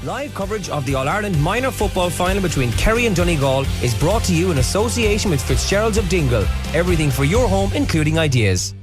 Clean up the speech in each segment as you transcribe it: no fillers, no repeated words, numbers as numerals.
Live coverage of the All-Ireland Minor Football Final between Kerry and Donegal is brought to you in association with Fitzgerald's of Donegal. Everything for your home, including ideas.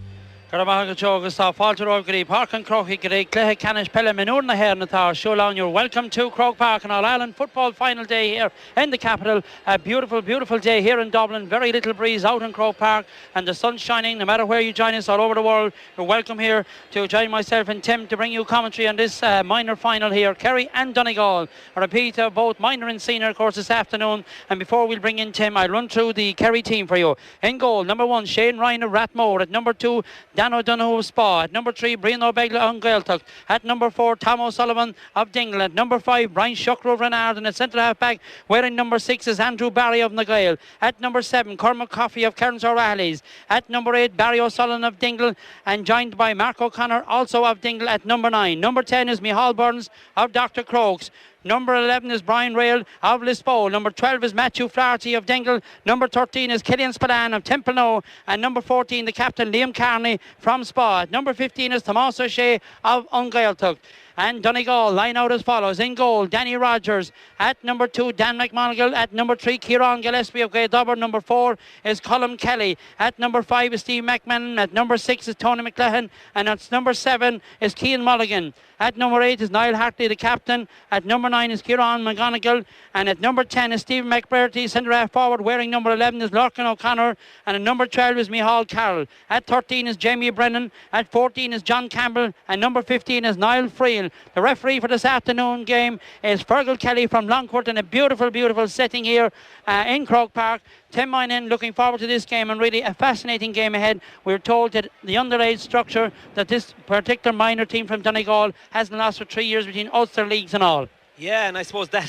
Caramahaga Jogas, Falter Orgri, Park and Crocky, Clehe Canish Pelham, and Urna Hernatar, Shulan, you're welcome to Croke Park and All Ireland Football Final Day here in the capital. A beautiful, beautiful day here in Dublin. Very little breeze out in Croke Park, and the sun's shining. No matter where you join us all over the world, you're welcome here to join myself and Tim to bring you commentary on this minor final here. Kerry and Donegal. A repeat of both minor and senior, of course, this afternoon. And before we'll bring in Tim, I'll run through the Kerry team for you. In goal, number 1, Shane Ryan of Rathmore. At number 2, Dan O'Donoghue of Spa. At number 3, Brian O'Begla on Gaeltacht. At number 4, Tom O'Sullivan of Dingle. At number 5, Brian Shuckrow of Renard. And at centre half back, wearing number 6 is Andrew Barry of Donegal. At number 7, Cormac Coffey of Cairns O'Reilly's. At number 8, Barry O'Sullivan of Dingle, and joined by Mark O'Connor, also of Dingle, at number 9. Number 10 is Micheál Burns of Dr. Crokes. Number 11 is Brian Rail of Lisboa. Number 12 is Matthew Flaherty of Dingle. Number 13 is Killian Spillane of Templenoe. And number 14, the captain, Liam Carney from Spa. Number 15 is Tomás O'Shea of Gaeltacht. And Donegal line out as follows. In goal, Danny Rogers. At number 2, Dan McMonigal. At number 3, Kieran Gillespie of Gaydubber. Number 4 is Colm Kelly. At number 5 is Steve McMahon. At number 6 is Tony McLehan. And at number 7 is Cian Mulligan. At number 8 is Niall Hartley, the captain. At number 9 is Kieran McGonigal. And at number 10 is Stephen McBurty, centre half forward. Wearing number 11 is Lorcan O'Connor. And at number 12 is Micheál Carroll. At 13 is Jamie Brennan. At 14 is John Campbell. And number 15 is Niall Friel. The referee for this afternoon game is Fergal Kelly from Longcourt, in a beautiful, beautiful setting here in Croke Park. Tim Moynihan looking forward to this game, and really a fascinating game ahead. We're told that the underage structure that this particular minor team from Donegal hasn't lost for 3 years between Ulster leagues and all. Yeah, and I suppose the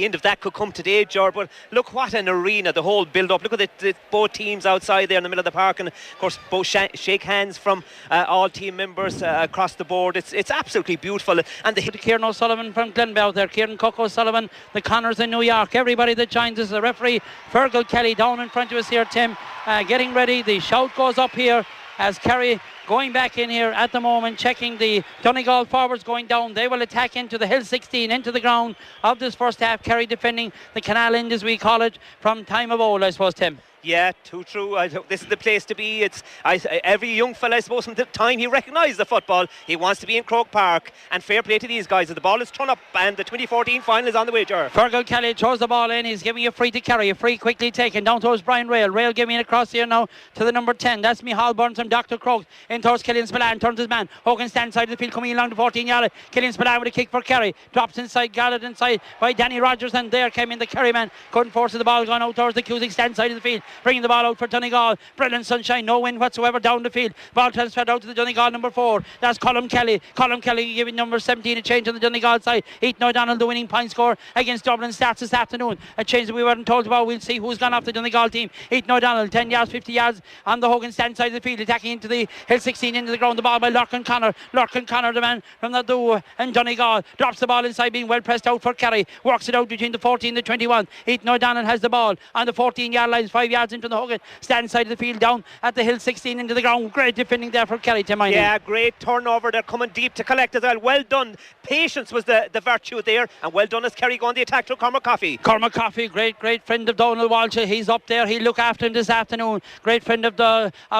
end of that could come today, Ger. But look what an arena, the whole build-up. Look at the both teams outside there in the middle of the park, and of course both shake hands from all team members across the board. It's absolutely beautiful. And the Kieran O'Sullivan from Glenbow there, Kieran Cook O'Sullivan, the Connors in New York. Everybody that joins us, the referee Fergal Kelly down in front of us here, Tim, getting ready. The shout goes up here as Kerry going back in here at the moment, checking the Donegal forwards going down. They will attack into the Hill 16, into the ground of this first half. Kerry defending the canal end, as we call it, from time of old, I suppose, Tim. Yeah, too true. This is the place to be. Every young fella, I suppose, from the time he recognised the football, he wants to be in Croke Park. And fair play to these guys. The ball is thrown up, and the 2014 final is on the way, Ger. Fergal Kelly throws the ball in. He's giving a free to Kerry. A free quickly taken down towards Brian Rail. Rail giving it across here now to the number 10. That's Micheál Burns from Dr. Crokes. In towards Killian Spillane. Turns his man. Hogan stands side of the field, coming along the 14-yard. Killian Spillane with a kick for Kerry. Drops inside, guarded inside by Danny Rogers. And there came in the Kerry man. Couldn't force the ball, gone out towards the Cusick stand side of the field. Bringing the ball out for Donegal. Brilliant sunshine, no wind whatsoever down the field. Ball transferred out to the Donegal number 4. That's Colm Kelly. Colm Kelly giving number 17 a change on the Donegal side. Ethan O'Donnell, the winning point scorer against Dublin, starts this afternoon. A change that we weren't told about. We'll see who's gone off the Donegal team. Ethan O'Donnell, 10 yards, 50 yards on the Hogan stand side of the field, attacking into the Hill 16, into the ground. The ball by Lorcan Connor. Lorcan Connor, the man from the Doo and Donegal, drops the ball inside, being well pressed out for Kerry. Works it out between the 14 and the 21. Ethan O'Donnell has the ball on the 14-yard line, 5 yards into the Hogan stand side of the field, down at the Hill 16 into the ground. Great defending there for Kerry, Tim Moynihan. Yeah, great turnover. They're coming deep to collect as well. Well done. Patience was the virtue there, and well done as Kerry go on the attack to Cormac Coffey. Cormac Coffey, great friend of Donald Walsh. He's up there. He'll look after him this afternoon. Great friend of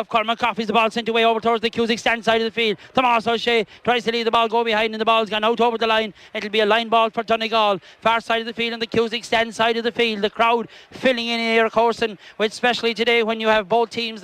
Cormac Coffey's. The ball sent away over towards the Cusick stand side of the field. Tomás O'Shea tries to leave the ball, go behind, and the ball's gone out over the line. It'll be a line ball for Donegal. Far side of the field and the Cusick stand side of the field. The crowd filling in here, of course, and especially today when you have both teams,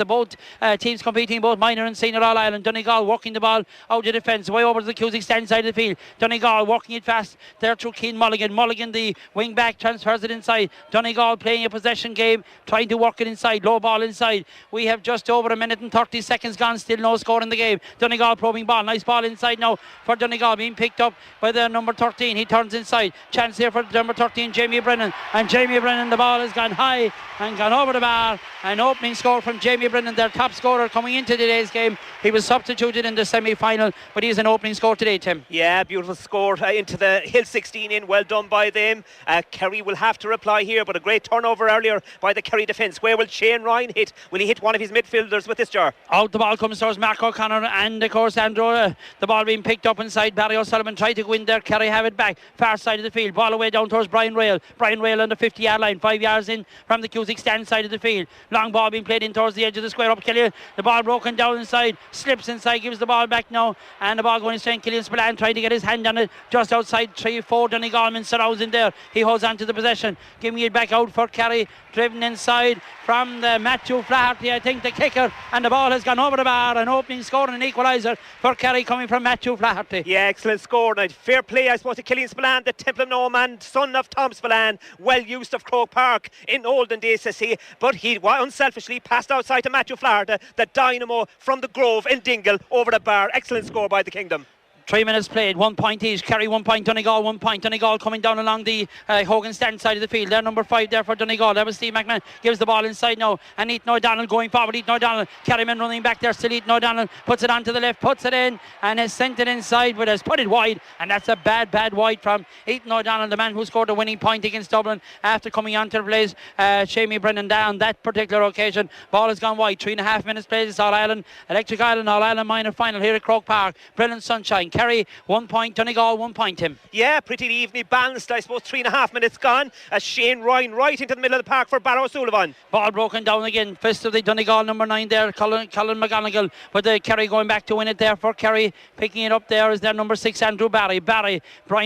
teams competing, both minor and senior All Ireland. Donegal working the ball out of defence, way over to the Cusick stand side of the field. Donegal working it fast there through Cian Mulligan. Mulligan, the wing back, transfers it inside. Donegal playing a possession game, trying to work it inside, low ball inside. We have just over a minute and 30 seconds gone, still no score in the game. Donegal probing ball, nice ball inside now for Donegal, being picked up by the number 13. He turns inside, chance here for number 13, Jamie Brennan. And Jamie Brennan, the ball has gone high and gone over the bar bar. An opening score from Jamie Brennan, their top scorer coming into today's game. He was substituted in the semi-final, but he's an opening score today, Tim. Yeah, beautiful score into the Hill 16 in. Well done by them. Kerry will have to reply here, but a great turnover earlier by the Kerry defence. Where will Shane Ryan hit? Will he hit one of his midfielders with this jar? Out the ball comes towards Mark O'Connor, and of course Andrew, the ball being picked up inside. Barry O'Sullivan tried to go in there. Kerry have it back, far side of the field, ball away down towards Brian Rail. Brian Rail on the 50-yard line, 5 yards in from the Cusick stand side of the field. Long ball being played in towards the edge of the square up Killian. The ball broken down inside, slips inside, gives the ball back now, and the ball going straight. Killian Spillane trying to get his hand on it just outside 3-4. Donegal surrounds in there. He holds on to the possession, giving it back out for Kerry, driven inside from the Matthew Flaherty, I think the kicker, and the ball has gone over the bar. An opening score and an equaliser for Kerry coming from Matthew Flaherty. Yeah, excellent score. Now, fair play, I suppose, to Killian Spillane, the Temple of Nome man, son of Tom Spillane, well used of Croke Park in olden days, to see, but he unselfishly passed outside to Matthew Flaherty, the dynamo from the Grove in Dingle, over the bar. Excellent score by the Kingdom. 3 minutes played, 1 point each. Kerry 1 point, Donegal 1 point. Donegal coming down along the Hogan stand side of the field. They're number 5 there for Donegal. That was Steve McMahon. Gives the ball inside now. And Ethan O'Donnell going forward. Ethan O'Donnell, Kerryman running back there. Still Ethan O'Donnell puts it on to the left, puts it in, and has sent it inside, but has put it wide. And that's a bad wide from Ethan O'Donnell, the man who scored the winning point against Dublin after coming onto the place. Shamey Brennan down that particular occasion. Ball has gone wide. 3.5 minutes played. It's All Ireland, Electric Island, All Ireland minor final here at Croke Park. Brilliant sunshine. Kerry 1 point, Donegal 1 point, Tim. Yeah, pretty evenly balanced, I suppose. 3.5 minutes gone. As Shane Ryan right into the middle of the park for Barrow O'Sullivan. Ball broken down again. Fist of the Donegal number 9 there, Colin McGonigal, with the Kerry going back to win it there for Kerry. Picking it up there is their number 6, Andrew Barry. Brian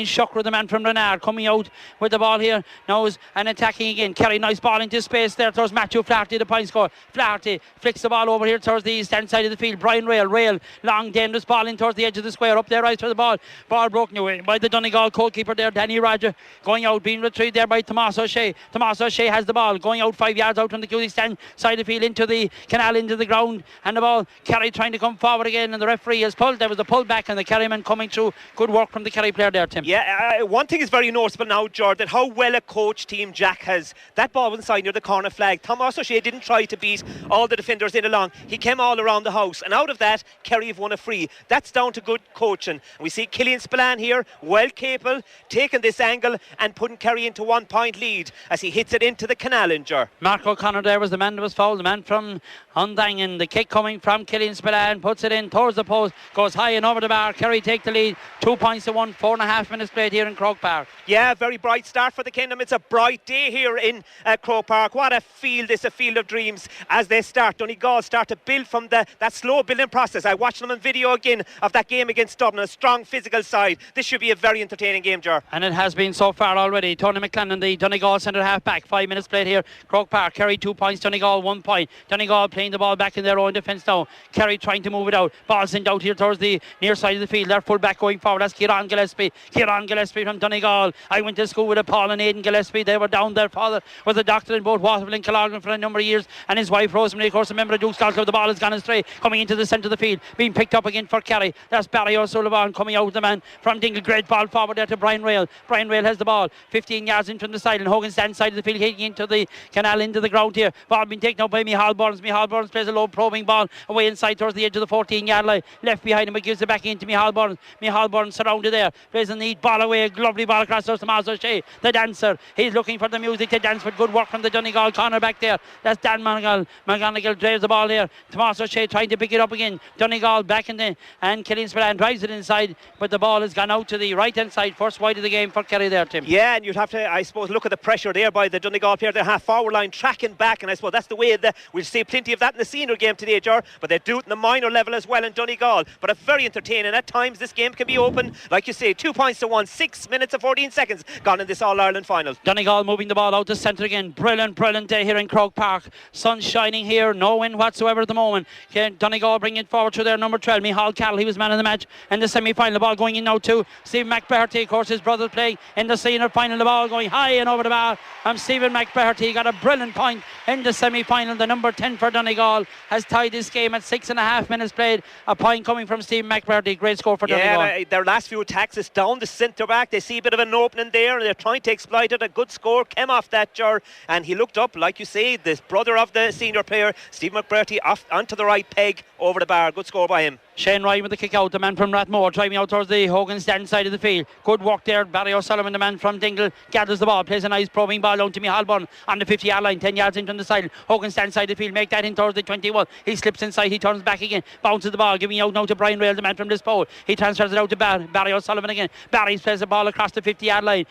Shuckra, the man from Renard, coming out with the ball here now and attacking again. Kerry, nice ball into space there towards Matthew Flaherty, the point score. Flaherty flicks the ball over here towards the east hand side of the field. Brian Rail, long dangerous ball in towards the edge of the square, up there right for the ball. Ball broken away by the Donegal goalkeeper there, Danny Roger, going out, being retrieved there by Tomas O'Shea. Tomas O'Shea has the ball, going out 5 yards out from the Cusick stand side of the field into the canal, into the ground, and the ball, Kerry trying to come forward again, and the referee has pulled. There was a pull back, and the Kerryman coming through. Good work from the Kerry player there, Tim. Yeah, one thing is very noticeable now, Jordan, how well a coach team Jack has. That ball was inside near the corner flag. Tomas O'Shea didn't try to beat all the defenders in along. He came all around the house, and out of that, Kerry have won a free. That's down to good coaching. And we see Killian Spillane here, well capable, taking this angle and putting Kerry into 1 point lead as he hits it into the canal injure. Mark O'Connor there was the man that was fouled, the man from Undangan. The kick coming from Killian Spillane, puts it in towards the post, goes high and over the bar. Kerry take the lead, 2 points to 1, 4.5 minutes played here in Croke Park. Yeah, very bright start for the Kingdom. It's a bright day here in Croke Park. What a field, it's a field of dreams as they start. Donegal start to build from that slow building process. I watched them on video again of that game against Dublin, a strong physical side. This should be a very entertaining game, Jar. And it has been so far already. Tony McLennan, the Donegal centre half back, 5 minutes played here. Croke Park, Kerry 2 points, Donegal 1 point. Donegal playing the ball back in their own defence now. Kerry trying to move it out. Ball sent out here towards the near side of the field. Their full back going forward. That's Kieran Gillespie. Kieran Gillespie from Donegal. I went to school with Paul and Aidan Gillespie. They were down. Their father was a doctor in both Waterville and Killorglin for a number of years, and his wife Rosemary, of course, a member of Duke's Golf Club. The ball has gone astray, coming into the centre of the field, being picked up again for Kerry. That's Barry O'Sullivan coming out, the man from Dingle. Great ball forward there to Brian Rail. Brian Rail has the ball 15 yards in from the side, and Hogan stands side of the field, hitting into the canal, into the ground here. Ball being taken up by Michal Burns. Michal Burns plays a low probing ball away inside towards the edge of the 14-yard line, left behind him, but gives it back into Michal Burns. Michal Burns surrounded there, plays a neat ball away, a lovely ball across to Tomas O'Shea, the dancer. He's looking for the music to dance with. Good work from the Donegal corner back there. That's Dan McGonigal drives the ball there. Tomas O'Shea trying to pick it up again. Donegal back in the, and Killian Spillane drives it inside, but the ball has gone out to the right hand side, first wide of the game for Kerry there, Tim. Yeah, and you'd have to, I suppose, look at the pressure there by the Donegal player, their half forward line tracking back, and I suppose that's the way we'll see plenty of that in the senior game today, Jar, but they do it in the minor level as well in Donegal. But a very entertaining. At times this game can be open, like you say, 2 points to 1, 6 minutes and 14 seconds gone in this All-Ireland final. Donegal moving the ball out to centre again. Brilliant day here in Croke Park. Sun shining here, no wind whatsoever at the moment. Donegal bringing it forward to their number 12, Michal Carroll. He was man of the match, and the semi-final. The ball going in now to Stephen McBaherty. Of course, his brother playing in the senior final. The ball going high and over the bar from Stephen McBaherty. Got a brilliant point in the semi-final. The number 10 for Donegal has tied this game at 6.5 minutes played. A point coming from Stephen McBaherty. Great score for Donegal. Yeah, their last few attacks is down the centre back. They see a bit of an opening there and they're trying to exploit it. A good score came off that, Jar, and he looked up, like you say, this brother of the senior player, Steve McBaherty, off onto the right peg over the bar. Good score by him. Shane Ryan with the kick out, the man from Rathmore driving out towards the Hogan stand side of the field. Good work there. Barry O'Sullivan, the man from Dingle, gathers the ball, plays a nice probing ball down to Micheál Byrne on the 50-yard line, 10 yards in from the side. Hogan stand side of the field, make that in towards the 21. He slips inside, he turns back again, bounces the ball, giving out now to Brian Rail, the man from Lisbole. He transfers it out to Barry O'Sullivan again. Barry plays the ball across the 50-yard line.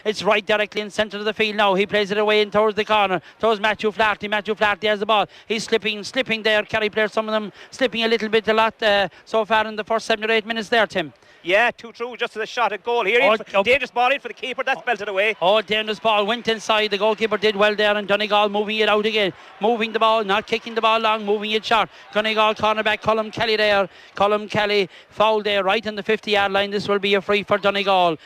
It's right directly in centre of the field now. He plays it away in towards the corner, towards Matthew Flaherty. Matthew Flaherty has the ball. He's slipping there. Kerry players, some of them slipping a lot so far in the first 7 or 8 minutes there, Tim. Yeah, too true, just as a shot at goal here. Dangerous ball in for the keeper, that's belted away. Dangerous ball went inside. The goalkeeper did well there, and Donegal moving it out again. Moving the ball, not kicking the ball long, moving it short. Donegal cornerback Colm Kelly there. Colm Kelly fouled there right on the 50-yard line. This will be a free for Donegal.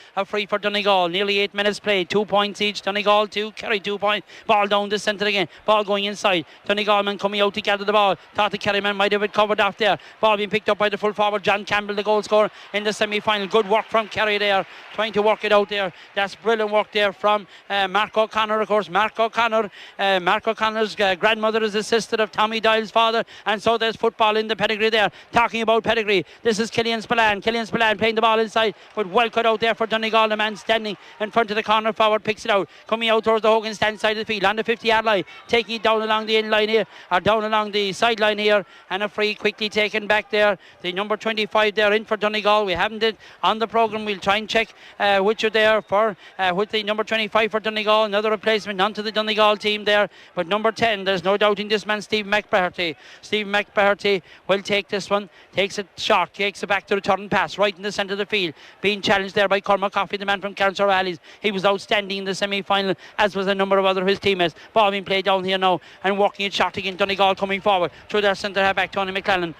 Nearly 8 minutes played. 2 points each. Donegal 2, Kerry 2 points. Ball down the centre again. Ball going inside. Donegal man coming out to gather the ball. Thought the Kerry man might have it covered off there. Ball being picked up by the full forward John Campbell, the goal scorer in the semi-final. Good work from Kerry there, trying to work it out there. That's brilliant work there from Mark O'Connor, of course. Mark O'Connor's grandmother is the sister of Tommy Doyle's father, and so there's football in the pedigree there. Talking about pedigree, this is Killian Spillane playing the ball inside, but well cut out there for Donegal. The man standing in front of the corner forward picks it out, coming out towards the Hogan stand side of the field on the 50-yard line, taking it down along the end line here, or down along the sideline here, and a free quickly taken back there. The number 25 there in for Donegal. We haven't it on the programme. We'll try and check which are there for with the number 25 for Donegal. Another replacement onto the Donegal team there, but number 10, there's no doubting this man, Steve McBaherty. Steve McBaherty will take this one, takes it short, takes it back to return pass right in the centre of the field, being challenged there by Cormac Coffey, the man from Carnsore Valleys. He was outstanding in the semi-final, as was a number of other of his teammates. Ball being played down here now and walking it short again. Donegal coming forward through their centre half back, Tony McClellan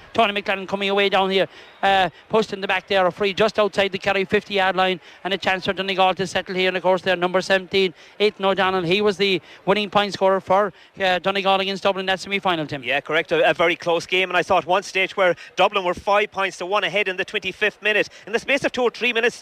coming away down here, post in the back there, a free just outside the Kerry 50-yard line, and a chance for Donegal to settle here. And of course their number 17, Aidan O'Donnell, he was the winning point scorer for Donegal against Dublin in that semi-final, Tim. Yeah, correct, a very close game, and I saw at one stage where Dublin were 5 points to 1 ahead in the 25th minute. In the space of 2 or 3 minutes,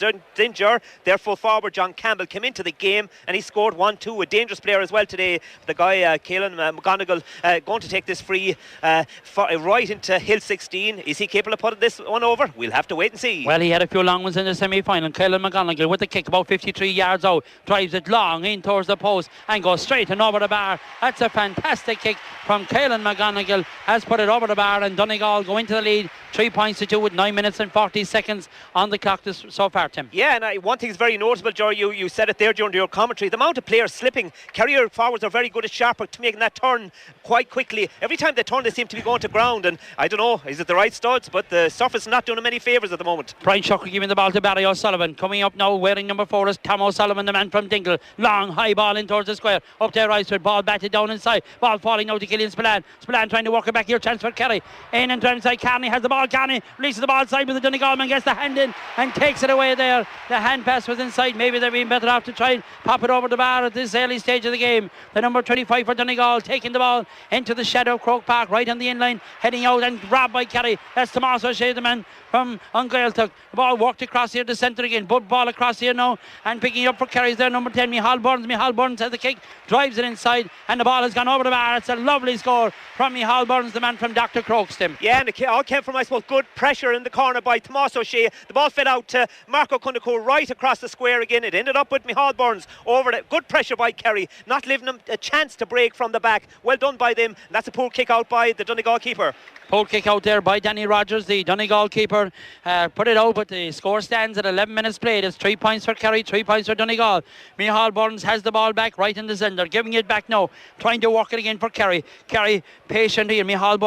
their full forward John Campbell came into the game and he scored 1-2. A dangerous player as well today, the guy Caelan McGonigal, going to take this free right into Hill 16. Is he capable of putting this one over? We'll have to wait and see. Well, he had a few long ones in the semi-final. Caelan McGonigal with the kick about 53 yards out, drives it long in towards the post and goes straight and over the bar. That's a fantastic kick from Caelan McGonigal, has put it over the bar, and Donegal go into the lead 3 points to 2 with 9 minutes and 40 seconds on the clock so far, Tim. Yeah, and one thing is very noticeable, Joe, you said it there during your commentary, the amount of players slipping. Carrier forwards are very good at sharp to making that turn quite quickly. Every time they turn, they seem to be going to ground, and I don't know, is it the right studs, but the surface is not doing them any favours at the moment. Brian Shucker giving the ball to Barry O'Sullivan. Coming up now, wearing number 4 is Tom O'Sullivan, the man from Dingle. Long, high ball in towards the square. Up there, Ricewood. Ball batted down inside. Ball falling now to Killian Spillane. Spillane trying to work it back here. Chance for Kerry. In and down inside. Carney has the ball. Carney releases the ball side, but the Donegal man gets the hand in and takes it away there. The hand pass was inside. Maybe they've been better off to try and pop it over the bar at this early stage of the game. The number 25 for Donegal taking the ball into the shadow of Croke Park, right on the inline, heading out and grabbed by Kerry. That's Tomás O'Shea, the man from Ungailtook. The ball walked across here to centre again. But ball across here now, and picking up for Kerry is there number 10, Micheál Byrne. Micheál Byrne has the kick, drives it inside, and the ball has gone over the bar. It's a lovely score from Micheál Byrne, the man from Dr. Croke's, Tim. Yeah, and it all came from, I suppose, good pressure in the corner by Tomás O'Shea. The ball fed out to Marco Cundico right across the square again. It ended up with Micheál Byrne over it. Good pressure by Kerry, not leaving them a chance to break from the back. Well done by them. And that's a poor kick out by the Donegal keeper. Poor kick out there by Danny Rogers, the Donegal keeper. Put it out, but the score stands at 11 minutes played. It's 3 points for Kerry, 3 points for Donegal. Micheál Byrne has the ball back right in the centre, giving it back now, trying to work it again for Kerry. Kerry patient here. Micheál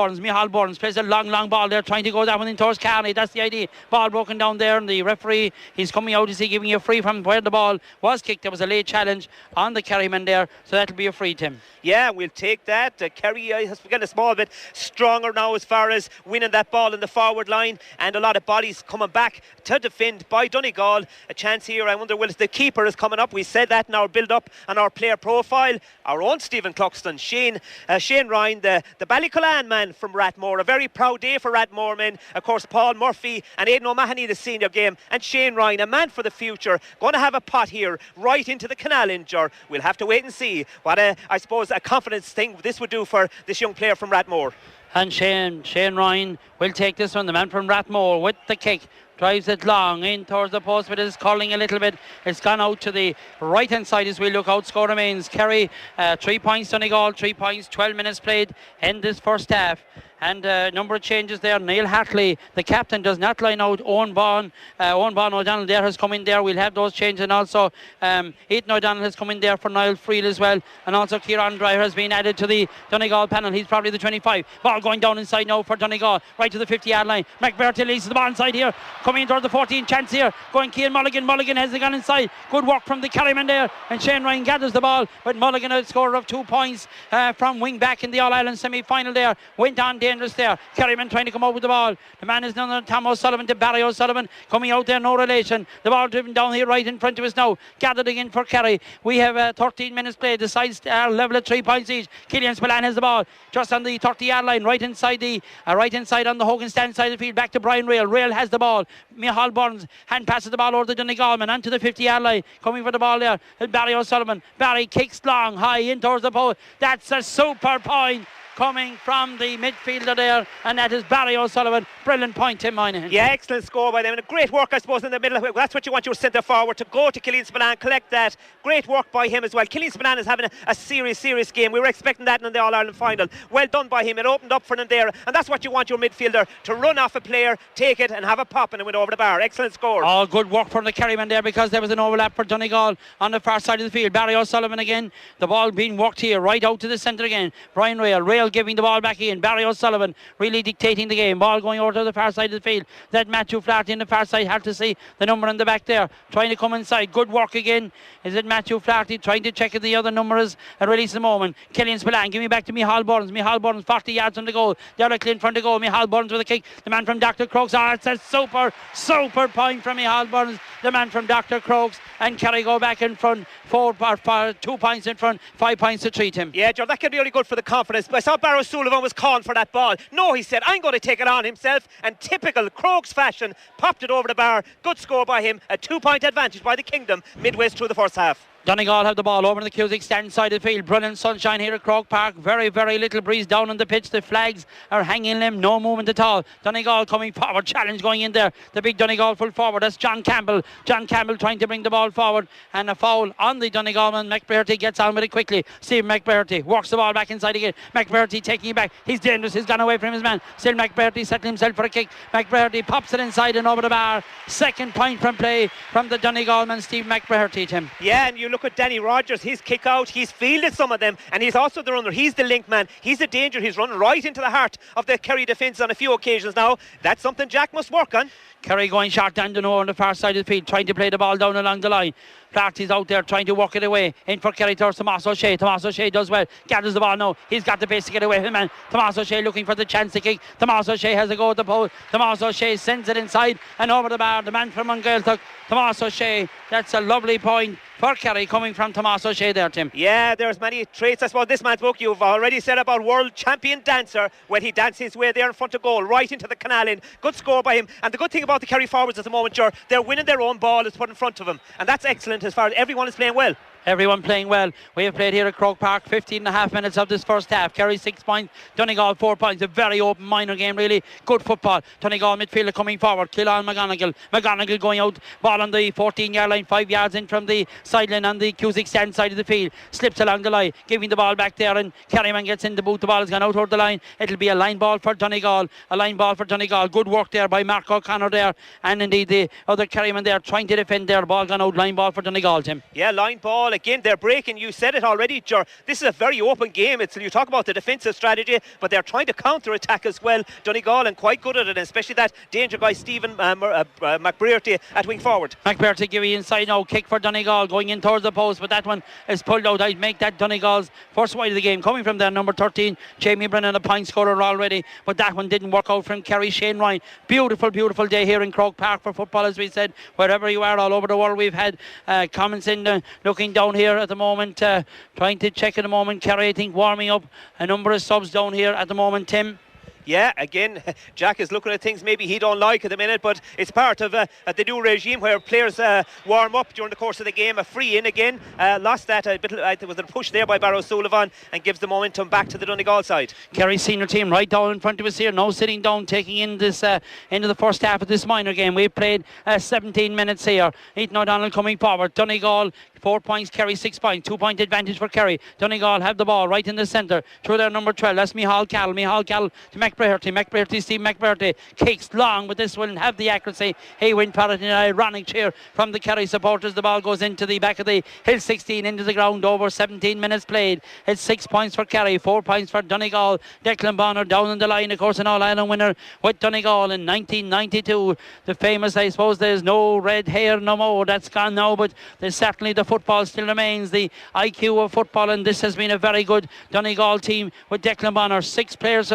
Byrne plays a long ball there, trying to go that one in towards Carney. That's the idea. Ball broken down there, and the referee, he's coming out. Is he giving you a free from where the ball was kicked? There was a late challenge on the Kerry man there, so that'll be a free, Tim. Yeah, we'll take that. Kerry has getting a small bit stronger now as far far as winning that ball in the forward line, and a lot of bodies coming back to defend by Donegal. A chance here, I wonder, will the keeper is coming up. We said that in our build-up and our player profile. Our own Stephen Cluxton, Shane Ryan, the Ballycullen man from Rathmore. A very proud day for Rathmore men. Of course, Paul Murphy and Aidan O'Mahony, the senior game, and Shane Ryan, a man for the future, going to have a pot here right into the canal injure. We'll have to wait and see what I suppose a confidence thing this would do for this young player from Rathmore. And Shane Ryan will take this one, the man from Rathmore, with the kick. Drives it long in towards the post, but it's calling a little bit. It's gone out to the right hand side as we look out. Score remains Kerry 3 points, Donegal 3 points, 12 minutes played in this first half. And number of changes there. Neil Hartley, the captain, does not line out. Owen Bon O'Donnell there has come in there. We'll have those changes. And also Ethan O'Donnell has come in there for Niall Friel as well. And also Kieran Dreyer has been added to the Donegal panel. He's probably the 25. Ball going down inside now for Donegal, right to the 50-yard line. McBurty leads the ball inside here. Coming in towards the 14, chance here. Going Cian Mulligan. Mulligan has gone inside. Good work from the Kerryman there. And Shane Ryan gathers the ball. But Mulligan, a scorer of 2 points from wing back in the All-Ireland semi-final there. Went on dangerous there. Kerryman trying to come out with the ball. The man is none other than Tom O'Sullivan to Barry O'Sullivan. Coming out there, no relation. The ball driven down here right in front of us now. Gathered again for Kerry. We have 13 minutes played. The sides are level at 3 points each. Killian Spillane has the ball just on the 30-yard line, right inside on the Hogan stand side of the field. Back to Brian Rail. Rail has the ball. Micheál Burns hand passes the ball over the Donegal man onto the 50-yard line. Coming for the ball there, Barry O'Sullivan. Barry kicks long, high in towards the post. That's a super point coming from the midfielder there, and that is Barry O'Sullivan. Brilliant point, Tim Moynihan. Yeah, excellent score by them, and a great work, I suppose, in the middle. That's what you want your centre forward to go to. Killian Spillane, collect that. Great work by him as well. Killian Spillane is having a serious game. We were expecting that in the All-Ireland final. Well done by him. It opened up for them there, and that's what you want your midfielder to run off a player, take it and have a pop, and it went over the bar. Excellent score. Oh, good work from the Kerryman there, because there was an overlap for Donegal on the far side of the field. Barry O'Sullivan again. The ball being worked here right out to the centre again. Brian Rail giving the ball back in. Barry O'Sullivan really dictating the game. Ball going over to the far side of the field. That Matthew Flaherty in the far side. Hard to see the number in the back there. Trying to come inside. Good work again. Is it Matthew Flaherty trying to check if the other number is and release the moment. Killian Spillane, give me back to Micheál Burns. Micheál Burns 40 yards from the goal. Directly in front of the goal. Micheál Burns with a kick. The man from Dr. Crokes. It's a super point from Micheál Burns. The man from Dr. Crokes. And Kerry go back in front. 2 points in front. 5 points to treat him. Yeah, Joe, that could be really good for the confidence. But I saw Barrow Sullivan was calling for that ball. No, he said, I'm going to take it on himself. And typical Crokes fashion, popped it over the bar. Good score by him. A 2-point advantage by the Kingdom midway through the first half. Donegal have the ball over in the Cusick stand side of the field. Brilliant sunshine here at Croke Park. Very little breeze down on the pitch. The flags are hanging them. No movement at all. Donegal coming forward. Challenge going in there. The big Donegal full forward. That's John Campbell. John Campbell trying to bring the ball forward. And a foul on the Donegal man. McBurty gets on with it quickly. Stephen McBurty works the ball back inside again. McBurty taking it back. He's dangerous. He's gone away from his man. Still McBurty settling himself for a kick. McBurty pops it inside and over the bar. Second point from play from the Donegal man, Steve McBurty, Tim. Yeah, and you look at Danny Rogers, his kick out, he's fielded some of them, and he's also the runner. He's the link man. He's a danger. He's running right into the heart of the Kerry defence on a few occasions now. That's something Jack must work on. Kerry going short down the on the far side of the field, trying to play the ball down along the line. Flaherty's out there trying to work it away. In for Kerry towards Tomás O'Shea. Tomás O'Shea does well. Gathers the ball now. He's got the pace to get away from him, man. Tomás O'Shea looking for the chance to kick. Tomás O'Shea has a go at the pole. Tomás O'Shea sends it inside and over the bar. The man from Mungailtock, Tomás O'Shea. That's a lovely point for Kerry coming from Tomás O'Shea there, Tim. Yeah, there's many traits. I suppose this man's book you've already said about world champion dancer when he dances his way there in front of goal, right into the canal in. Good score by him. And the good thing about the Kerry forwards at the moment, Ger, they're winning their own ball that's put in front of them. And that's excellent as far as everyone is playing well. Everyone playing well. We have played here at Croke Park 15.5 minutes of this first half. Kerry 6 points, Donegal 4 points. A very open minor game, really. Good football. Donegal midfielder coming forward. Killan McGonigal going out. Ball on the 14-yard line, 5 yards in from the sideline on the Cusick stand side of the field. Slips along the line, giving the ball back there, and Kerryman gets in the boot. The ball has gone out over the line. It'll be a line ball for Donegal. A line ball for Donegal. Good work there by Mark O'Connor there, and indeed the other Kerryman there trying to defend there. Ball gone out, line ball for Donegal, Tim. Yeah, line ball. again, they're breaking. You said it already, Ger. This is a very open game. You talk about the defensive strategy, but they're trying to counter-attack as well. Donegal, and quite good at it, especially that danger guy, Stephen McBrearty at wing forward. McBrearty giving inside now, kick for Donegal, going in towards the post, but that one is pulled out. I'd make that Donegal's first wide of the game. Coming from there, number 13, Jamie Brennan, a point scorer already, but that one didn't work out from Kerry. Shane Ryan, beautiful day here in Croke Park for football, as we said. Wherever you are all over the world, we've had comments in looking down here at the moment, trying to check at the moment. Kerry, I think, warming up. A number of subs down here at the moment, Tim. Yeah, again, Jack is looking at things maybe he don't like at the minute, but it's part of the new regime where players warm up during the course of the game. A free in again, lost that a bit. There was a push there by Barrow Sullivan and gives the momentum back to the Donegal side. Kerry's senior team right down in front of us here, now sitting down, taking in this into the first half of this minor game. We've played 17 minutes here. Ethan O'Donnell coming forward. Donegal 4 points, Kerry 6 points, 2 point advantage for Kerry. Donegal have the ball right in the centre through their number 12. That's Micheál Call to McBrearty. Steve McBrearty kicks long, but this will have the accuracy. He went for it in an ironic cheer from the Kerry supporters. The ball goes into the back of the Hill 16 into the ground. Over 17 minutes played. It's 6 points for Kerry, 4 points for Donegal. Declan Bonner down on the line, of course, an All-Ireland winner with Donegal in 1992. The famous, I suppose, there's no red hair no more. That's gone now, but there's certainly the football still remains, the IQ of football, and this has been a very good Donegal team with Declan Bonner. 6 players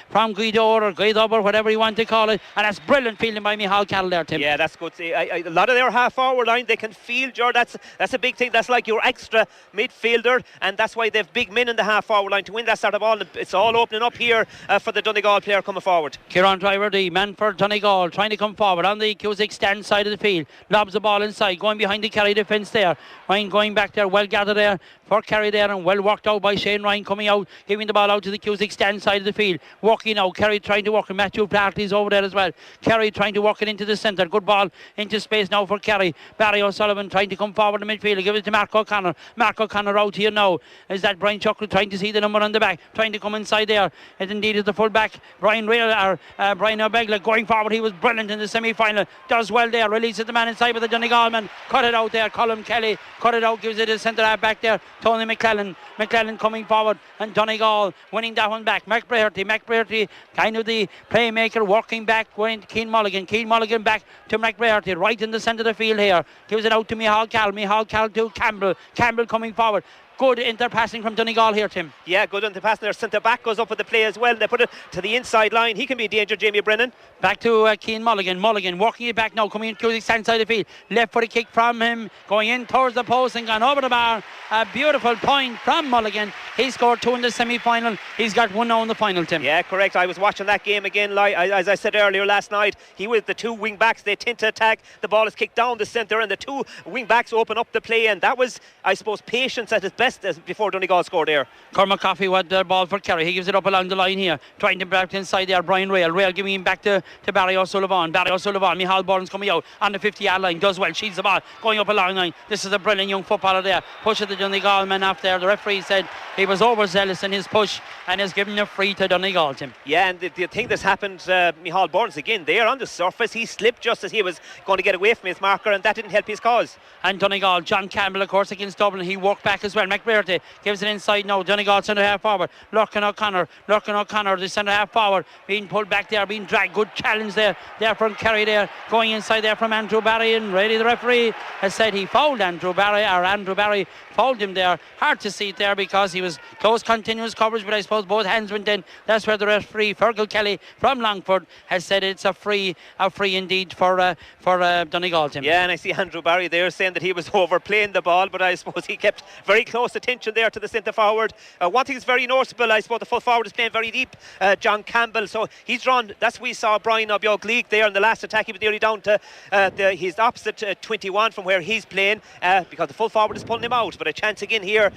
from Guido or Guido, whatever you want to call it, and that's brilliant fielding by Micheál Call there, Tim. Yeah, that's good. A lot of their half forward line, they can field, Ger. That's a big thing. That's like your extra midfielder, and that's why they've big men in the half forward line to win that sort of ball. It's all opening up here for the Donegal player coming forward. Kieran Driver, the man for Donegal, trying to come forward on the Cusack stand side of the field, lobs the ball inside, going behind the Kerry defence there. Ryan going back there, well gathered there for Kerry there, and well worked out by Shane Ryan, coming out, giving the ball out to the Cusack stand side of the field, walking out. Kerry trying to work, and Matthew Flaherty's over there as well. Kerry trying to work it into the centre. Good ball into space now for Kerry. Barry O'Sullivan trying to come forward in the midfield, give it to Mark O'Connor. Mark O'Connor out here now. Is that Brian Chuckle trying to see the number on the back, trying to come inside there. It indeed is the full back, Brian O'Begla going forward. He was brilliant in the semi-final, does well there, releases the man inside with the Donegal man, cut it out there. Colin Kelly cut it out, gives it a centre half back there. Tony McClellan coming forward, and Donegal winning that one back. McBrearty kind of the playmaker, working back, going to Keane Mulligan back to McBrearty, right in the centre of the field here, gives it out to Micheál Call to Campbell coming forward. Good interpassing from Donegal here, Tim. Yeah, good interpassing. Their centre back goes up with the play as well. They put it to the inside line. He can be a danger, Jamie Brennan. Back to Keane Mulligan working it back now, coming into the stand side of the field. Left footed kick from him, going in towards the post and gone over the bar. A beautiful point from Mulligan. He scored 2 in the semi-final. He's got 1 now in the final, Tim. Yeah, correct. I was watching that game again, as I said earlier last night. He with the 2 wing backs, they tend to attack. The ball is kicked down the centre, and the 2 wing backs open up the play, and that was, I suppose, patience at its best before Donegal scored there. Cormac Coffey with the ball for Kerry. He gives it up along the line here, trying to back inside there. Brian Rail giving him back to Barry O'Sullivan. Micheál Burns coming out on the 50-yard line, does well, shields the ball, going up a long line. This is a brilliant young footballer there. Pushes the Donegal man off there. The referee said he was overzealous in his push and has given a free to Donegal, Tim. Yeah, and the thing that's happened, Micheál Burns again there on the surface, he slipped just as he was going to get away from his marker, and that didn't help his cause. And Donegal, John Campbell, of course, against Dublin, he walked back as well. McBrearty gives it inside now. Donegal centre half forward. Lurkin O'Connor, the centre half forward, being pulled back there, being dragged. Good challenge there from Kerry there, going inside there from Andrew Barry, and really the referee has said he fouled Andrew Barry fouled him there. Hard to see it there because he was close continuous coverage, but I suppose both hands went in. That's where the referee, Fergal Kelly from Longford, has said it's a free indeed for Donegal, Tim. Yeah, and I see Andrew Barry there saying that he was overplaying the ball, but I suppose he kept very close attention there to the centre forward. One thing is very noticeable, I suppose the full forward is playing very deep, John Campbell, so he's drawn. That's we saw Brian O'Begla there in the last attack. He was nearly down to his opposite 21 from where he's playing, because the full forward is pulling him out. But a chance again here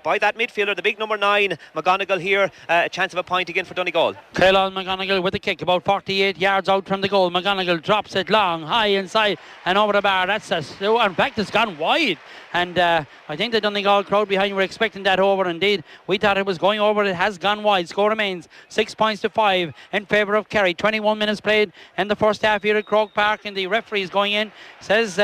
by that midfielder, the big number 9, McGonigal here, a chance of a point again for Donegal. Caelan McGonigal with the kick, about 48 yards out from the goal. McGonigal drops it long, high inside and over the bar. In fact, it's gone wide, and I think the Donegal crowd crowd behind. We're expecting that over. Indeed, we thought it was going over. It has gone wide. Score remains 6 points to 5 in favour of Kerry. 21 minutes played in the first half here at Croke Park, and the referee is going in. Says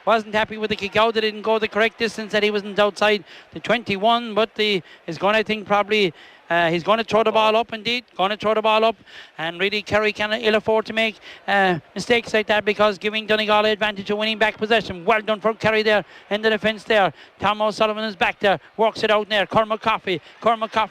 wasn't happy with the kick out. They didn't go the correct distance. That he wasn't outside the 21, but is going, I think, probably. He's going to throw the ball up, indeed. Going to throw the ball up. And really, Kerry cannot ill afford to make mistakes like that, because giving Donegal the advantage of winning back possession. Well done for Kerry there in the defence there. Tom O'Sullivan is back there. Works it out there. Cormac Coffey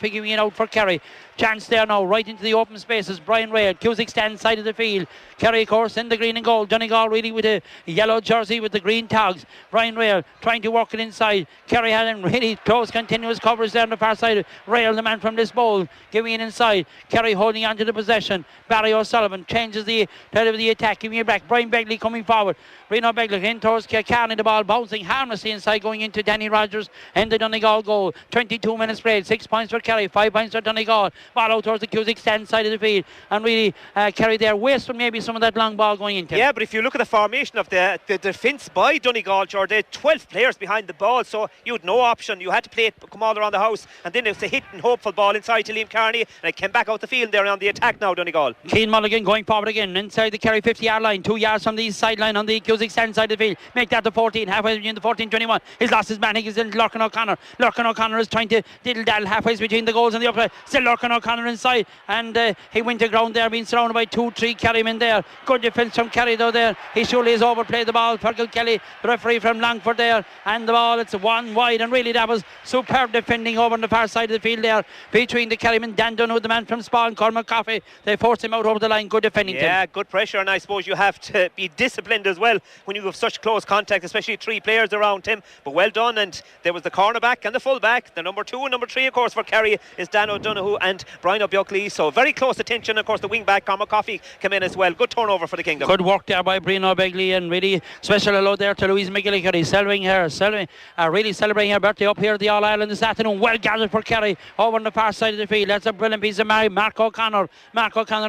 giving it out for Kerry. Chance there now, right into the open spaces. Brian Ray, Cusick stands side of the field. Kerry, of course, in the green and gold. Donegal really with a yellow jersey with the green tags. Brian Ray trying to work it inside. Kerry had him really close, continuous coverage there on the far side. Rail, the man from this bowl, giving it inside. Kerry holding on to the possession. Barry O'Sullivan changes the head of the attack, giving it back. Brian Begley coming forward. Reno Begley in towards Carney, the ball bouncing harmlessly inside, going into Danny Rogers and the Donegal goal. 22 minutes played, 6 points for Kerry, 5 points for Donegal. Ball out towards the Cusick stand side of the field, and really Kerry there wasted maybe some of that long ball going into. Yeah, but if you look at the formation of the defence by Donegal, George, they had 12 players behind the ball, so you had no option. You had to play it, come all around the house, and then it was a hit and hopeful ball inside to Liam Carney, and it came back out the field there on the attack now, Donegal. Keane Mulligan going forward again inside the Kerry 50-yard line, 2 yards from the sideline on the Cusick stand side of the field. Make that the 14, halfway between the 14-21. He's lost his man. He's in Lurkin O'Connor. Lurkin O'Connor is trying to diddle-daddle halfway between the goals and the upright. Still Lurkin O'Connor inside, and he went to ground there, being surrounded by 2-3 Kerry men there. Good defence from Kerry though there. He surely has overplayed the ball. Fergal Kelly, the referee from Longford there, and the ball, it's one wide, and really that was superb defending over on the far side of the field there between the Kerry men. Dan Dunn, the man from Spawn, Cormac Coffey, they forced him out over the line. Good defending. Yeah, good pressure, and I suppose you have to be disciplined as well when you have such close contact, especially 3 players around him. But well done, and there was the cornerback and the fullback. The number 2 and number 3, of course, for Kerry is Dan O'Donoghue and Brian O'Buckley. So very close attention. Of course, the wing back Cormac Coffey came in as well. Good turnover for the Kingdom. Good work there by Brian O'Begley, and really special hello there to Louise McGillicuddy, really celebrating her birthday up here at the All Ireland this afternoon. Well gathered for Kerry over on the far side of the field. That's a brilliant piece of Mark O'Connor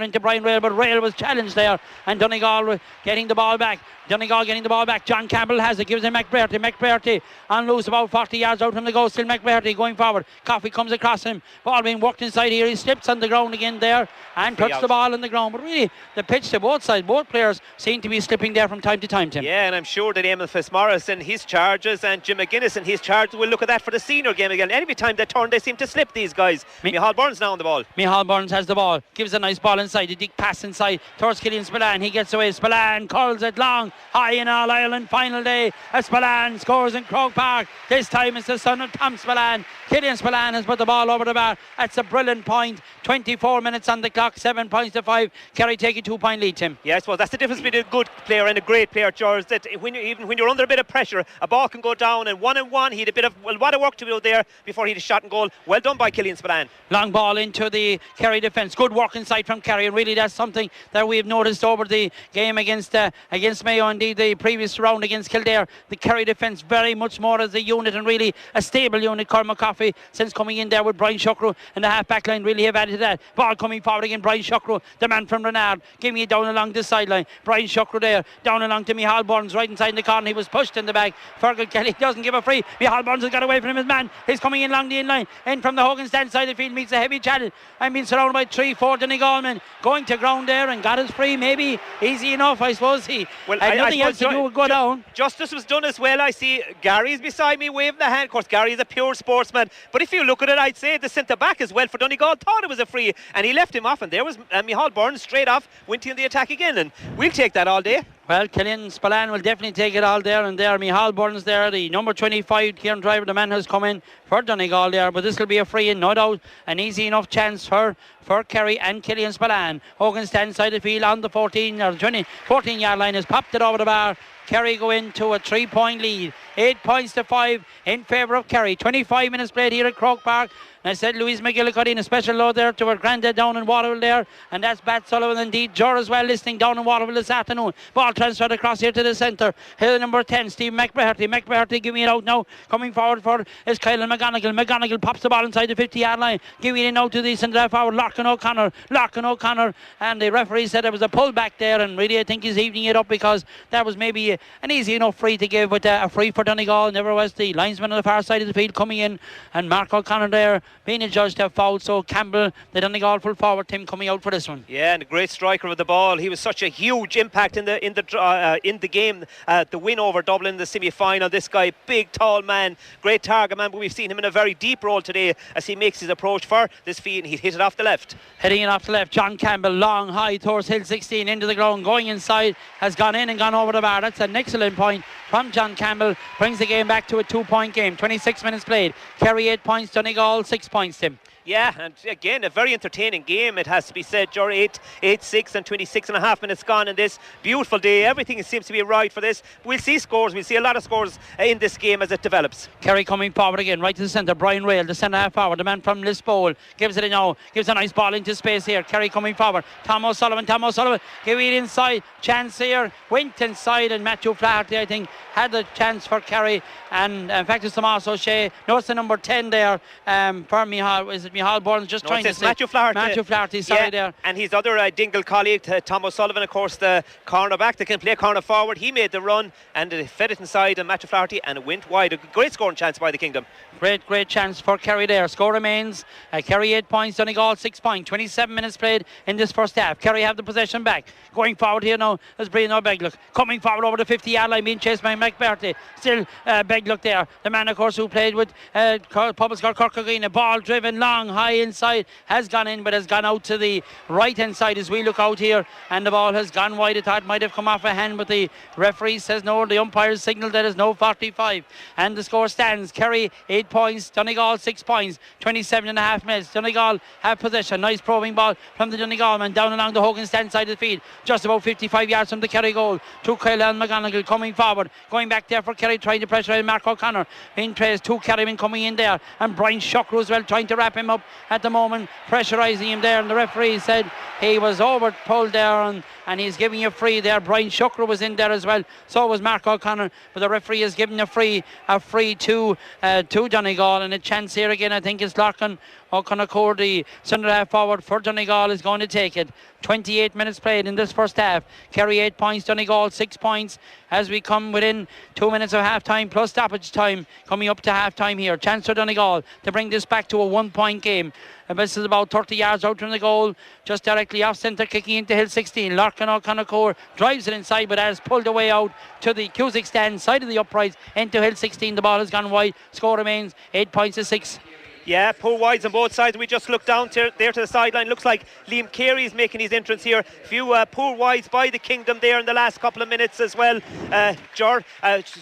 into Brian Rail, but Rail was challenged there, and Donegal getting the ball back. John Campbell has it, gives him McBrearty on loose about 40 yards out from the goal. Still McBrearty going forward. Coffey comes across him. Ball being worked inside here. He slips on the ground again there and touched the ball on the ground. But really, the pitch to both sides, both players seem to be slipping there from time to time, Tim. Yeah, and I'm sure that Emil Fitzmaurice and his charges and Jim McGuinness and his charges will look at that for the senior game again. Every time they turn, they seem to slip, these guys. Micheál Burns now on the ball. Micheál Burns has the ball. Gives a nice ball inside. A deep pass inside towards Killian Spillane. He gets away. Spillane curls it long. High in All Ireland final day as Spillane scores in Croke Park. This time it's the son of Tom Spillane. Killian Spillane has put the ball over the bar. That's a brilliant point. 24 minutes on the clock, 7 points to 5. Kerry take a 2-point lead, Tim. Yeah, I suppose that's the difference between a good player and a great player, George, that even when you're under a bit of pressure, a ball can go down, and 1-on-1 he had a lot of work to do there before he had a shot and goal. Well done by Killian Spillane. Long ball into the Kerry defence. Good work inside from Kerry, and really that's something that we've noticed over the game against Mayo, indeed the previous round against Kildare. The Kerry defence very much more as a unit, and really a stable unit. Cormac Coffey, since coming in there with Brian Shuckrow and the half-back line, really have added to that. Ball coming forward again, Brian Shuckrow, the man from Renard, giving it down along this sideline. Brian Shuckrow there, down along to Micheál Burns, right inside the corner. He was pushed in the back. Fergal Kelly doesn't give a free. Micheál Burns has got away from him. His man is coming in along the in-line. In from the Hogan stand side of the field, meets a heavy challenge. I'm being surrounded by 3-4 Donegal men. Going to ground there and got his free. Maybe easy enough, I suppose. He had nothing else to do would go down. Justice was done as well. I see Gary's beside me waving the hand. Of course, Gary is a pure sportsman. But if you look at it, I'd say the centre back as well for Donegal thought it was a free, and he left him off, and there was Micheál Burns straight off, went in the attack again, and we'll take that all day. Well, Killian Spillane will definitely take it all there and there. Micheál Burns there, the number 25, Kieran Driver, the man has come in for Donegal there, but this will be a free in, no doubt. An easy enough chance for Kerry and Killian Spillane. Hogan stands side of the field on the 14-yard line, has popped it over the bar. Kerry go into a 3-point lead. 8 points to 5 in favour of Kerry. 25 minutes played here at Croke Park. And I said Louise McGillicuddy in a special load there to her granddad down in Waterville there. And that's Bat Sullivan, indeed. Jor as well listening down in Waterville this afternoon. Ball transferred across here to the centre. Here number 10, Steve McBrearty. McBrearty giving it out now. Coming forward for is Kylan McGonigal. McGonigal pops the ball inside the 50-yard line. Giving it now to the centre forward, Larkin O'Connor. And the referee said there was a pull back there. And really I think he's evening it up because that was maybe be an easy enough free to give, with a free for Donegal. Never was the linesman on the far side of the field coming in, and Mark O'Connor there being adjudged to have fouled. So Campbell, the Donegal full forward, Tim, coming out for this one. Yeah, and a great striker of the ball. He was such a huge impact in the game. The win over Dublin in the semi-final. This guy, big, tall man, great target man. But we've seen him in a very deep role today as he makes his approach for this feed, and he hit it off the left. Heading in off the left, John Campbell, long, high towards Hill 16, into the ground, going inside, has gone in and gone over the bar. That's an excellent point from John Campbell. Brings the game back to a 2-point game. 26 minutes played. Kerry 8 points, Donegal 6 points, Tim. Yeah, and again, a very entertaining game, it has to be said. 8-6 and 26 and a half minutes gone in this beautiful day. Everything seems to be right for this. We'll see scores. We'll see a lot of scores in this game as it develops. Kerry coming forward again, right to the centre. Brian Rail, the centre half forward, the man from Lisbowl, gives it now. Gives a nice ball into space here. Kerry coming forward. Tom O'Sullivan. Give it inside. Chance here. Went inside, and Matthew Flaherty, I think, had the chance for Kerry. And in fact, it's Tomas O'Shea. No, it's the number 10 there for Mihal. Is it Mihal Bourne? Just trying to say Matthew Flaherty. Matthew Flaherty, sorry, there. And his other Dingle colleague, Tom O'Sullivan, of course, the cornerback that can play corner forward. He made the run and fed it inside, and Matthew Flaherty, and it went wide. A great scoring chance by the Kingdom. Great chance for Kerry there. Score remains Kerry 8 points, Donegal 6 points. 27 minutes played in this first half. Kerry have the possession back. Going forward here now is Brian O'Beglock. Coming forward over the 50-yard line, being chased by McBarty. Still Beglock there. The man, of course, who played with Publiscar Corkageen. A ball driven long, high inside. Has gone in, but has gone out to the right-hand side as we look out here. And the ball has gone wide. I thought it might have come off a hand, but the referee says no. The umpires signal that is no 45. And the score stands. Kerry 8 points, Donegal 6 points. 27 and a half minutes. Donegal have possession. Nice probing ball from the Donegal man down along the Hogan stand side of the field. Just about 55 yards from the Kerry goal. To Kyle McGonigal coming forward. Going back there for Kerry, trying to pressure Mark O'Connor. In trays, 2 Kerrymen coming in there. And Brian Shuckrow as well, trying to wrap him up at the moment, pressurising him there. And the referee said he was over pulled there, and he's giving you free there. Brian Shuckrow was in there as well. So was Mark O'Connor. But the referee is giving a free to Donegal. And a chance here again, I think it's Larkin O'Connor, the centre half forward for Donegal, is going to take it. 28 minutes played in this first half. Kerry 8 points, Donegal 6 points as we come within 2 minutes of half time plus stoppage time, coming up to half time here. Chance for Donegal to bring this back to a 1-point game. And this is about 30 yards out from the goal, just directly off centre, kicking into Hill 16. Larkin O'Connor drives it inside, but has pulled away out to the Cusick stand side of the uprights into Hill 16. The ball has gone wide. Score remains 8 points to 6. Yeah, poor wides on both sides. We just look down there to the sideline. Looks like Liam Kerry is making his entrance here. A few poor wides by the Kingdom there in the last couple of minutes as well.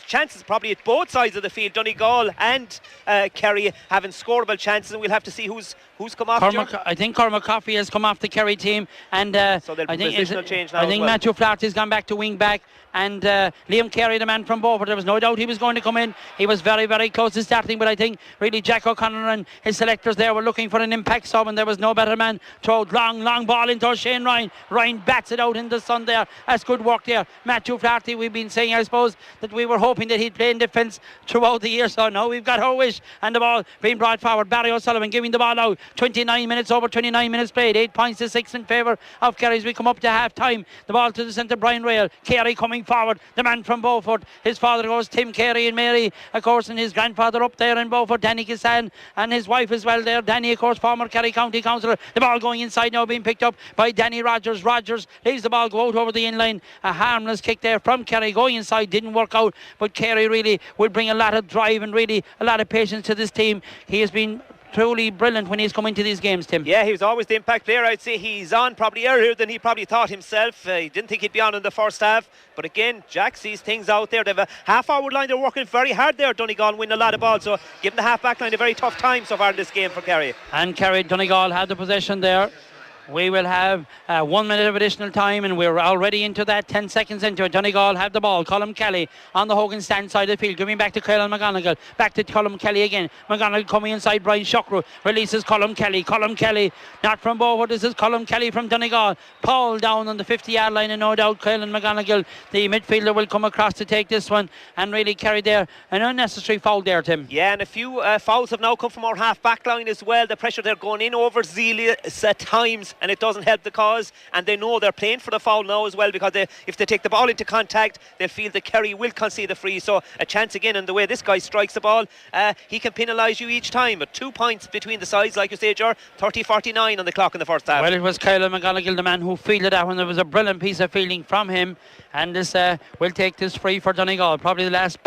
Chances probably at both sides of the field. Donegal and Kerry having scoreable chances, and we'll have to see who's come off. I think Cormac Coffey has come off the Kerry team, and so I think Matthew Flaherty has gone back to wing back, and Liam Kerry, the man from Beaufort, there was no doubt he was going to come in. He was very, very close to starting, but I think really Jack O'Connor and his selectors there were looking for an impact sub, and there was no better man. Throw long ball into Shane Ryan. Ryan bats it out in the sun there. That's good work there. Matthew Flaherty, we've been saying, I suppose, that we were hoping that he'd play in defence throughout the year, so now we've got our wish, and the ball being brought forward. Barry O'Sullivan giving the ball out. 29 minutes played. 8 points to 6 in favour of Kerry as we come up to half time. The ball to the centre, Brian Rail. Kerry coming forward, the man from Beaufort. His father goes Tim Kerry and Mary, of course, and his grandfather up there in Beaufort, Danny Kissan, and his wife as well there. Danny, of course, former Kerry County Councillor. The ball going inside now, being picked up by Danny Rogers. Rogers leaves the ball go out over the inline. A harmless kick there from Kerry going inside, didn't work out, but Kerry really will bring a lot of drive and really a lot of patience to this team. He has been truly brilliant when he's come into these games, Tim. Yeah, he was always the impact player. I'd say he's on probably earlier than he probably thought himself. He didn't think he'd be on in the first half, but again, Jack sees things out there. They have a half-forward line. They're working very hard there. Donegal win a lot of balls, so giving the half-back line a very tough time so far in this game for Kerry. And Kerry, Donegal have the possession there. We will have 1 minute of additional time, and we're already into that. 10 seconds into it. Donegal have the ball. Colm Kelly on the Hogan stand side of the field, giving back to Kyle McGonigal. Back to Colm Kelly again. McGonigal coming inside. Brian Shuckrow releases Colm Kelly. Colm Kelly, not from Beaufort. This is Colm Kelly from Donegal. Paul down on the 50-yard line, and no doubt Kyle McGonigal, the midfielder, will come across to take this one and really carry there. An unnecessary foul there, Tim. Yeah, and a few fouls have now come from our half-back line as well. The pressure they're going in over zealous at times. lose, and it doesn't help the cause, and they know they're playing for the foul now as well, because if they take the ball into contact, they'll feel that Kerry will concede the free. So a chance again, and the way this guy strikes the ball, he can penalise you each time. But 2 points between the sides, like you say, Ger, 30-49 on the clock in the first half. Well, it was Kyle McGonigal, the man who fielded that one. There was a brilliant piece of fielding from him, and this will take this free for Donegal. Probably the last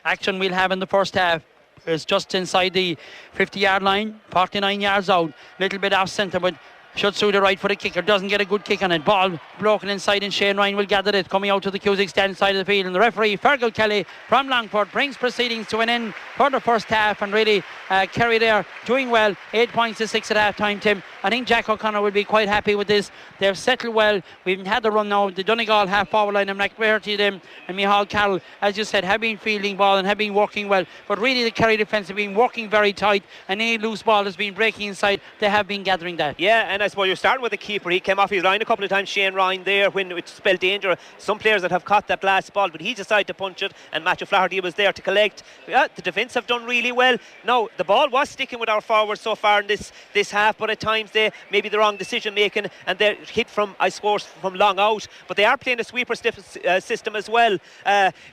action we'll have in the first half. Is just inside the 50-yard line, 49 yards out, little bit off centre, but shoots through the right for the kicker, doesn't get a good kick on it. Ball broken inside, and Shane Ryan will gather it, coming out to the Cusack stand side of the field. And the referee, Fergal Kelly from Longford, brings proceedings to an end for the first half, and really Kerry there doing well. 8 points to 6 at half time, Tim. I think Jack O'Connor will be quite happy with this. They've settled well. We've had the run now. The Donegal half forward line, and McBurty them and Micheál Carroll, as you said, have been fielding ball and have been working well. But really the Kerry defence have been working very tight, and any loose ball has been breaking inside. They have been gathering that. Yeah, and I suppose you're starting with the keeper. He came off his line a couple of times, Shane Ryan there, when it spelled danger. Some players that have caught that last ball, but he decided to punch it, and Matthew Flaherty was there to collect. The defence have done really well. Now, the ball was sticking with our forwards so far in this half, but at times they maybe the wrong decision making, and they're hit from, I suppose, from long out. But they are playing a sweeper system as well,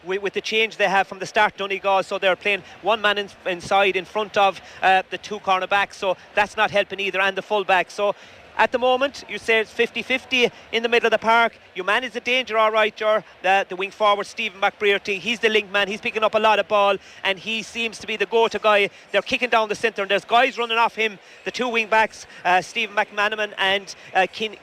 with the change they have from the start, Donegal. So they're playing one man inside in front of the 2 cornerbacks, so that's not helping either, and the fullback. So at the moment, you say it's 50-50 in the middle of the park. You manage the danger all right, Ger. The wing forward, Stephen McBrearty, he's the link man. He's picking up a lot of ball, and he seems to be the go-to guy. They're kicking down the centre, and there's guys running off him. The 2 wing backs, Stephen McManaman and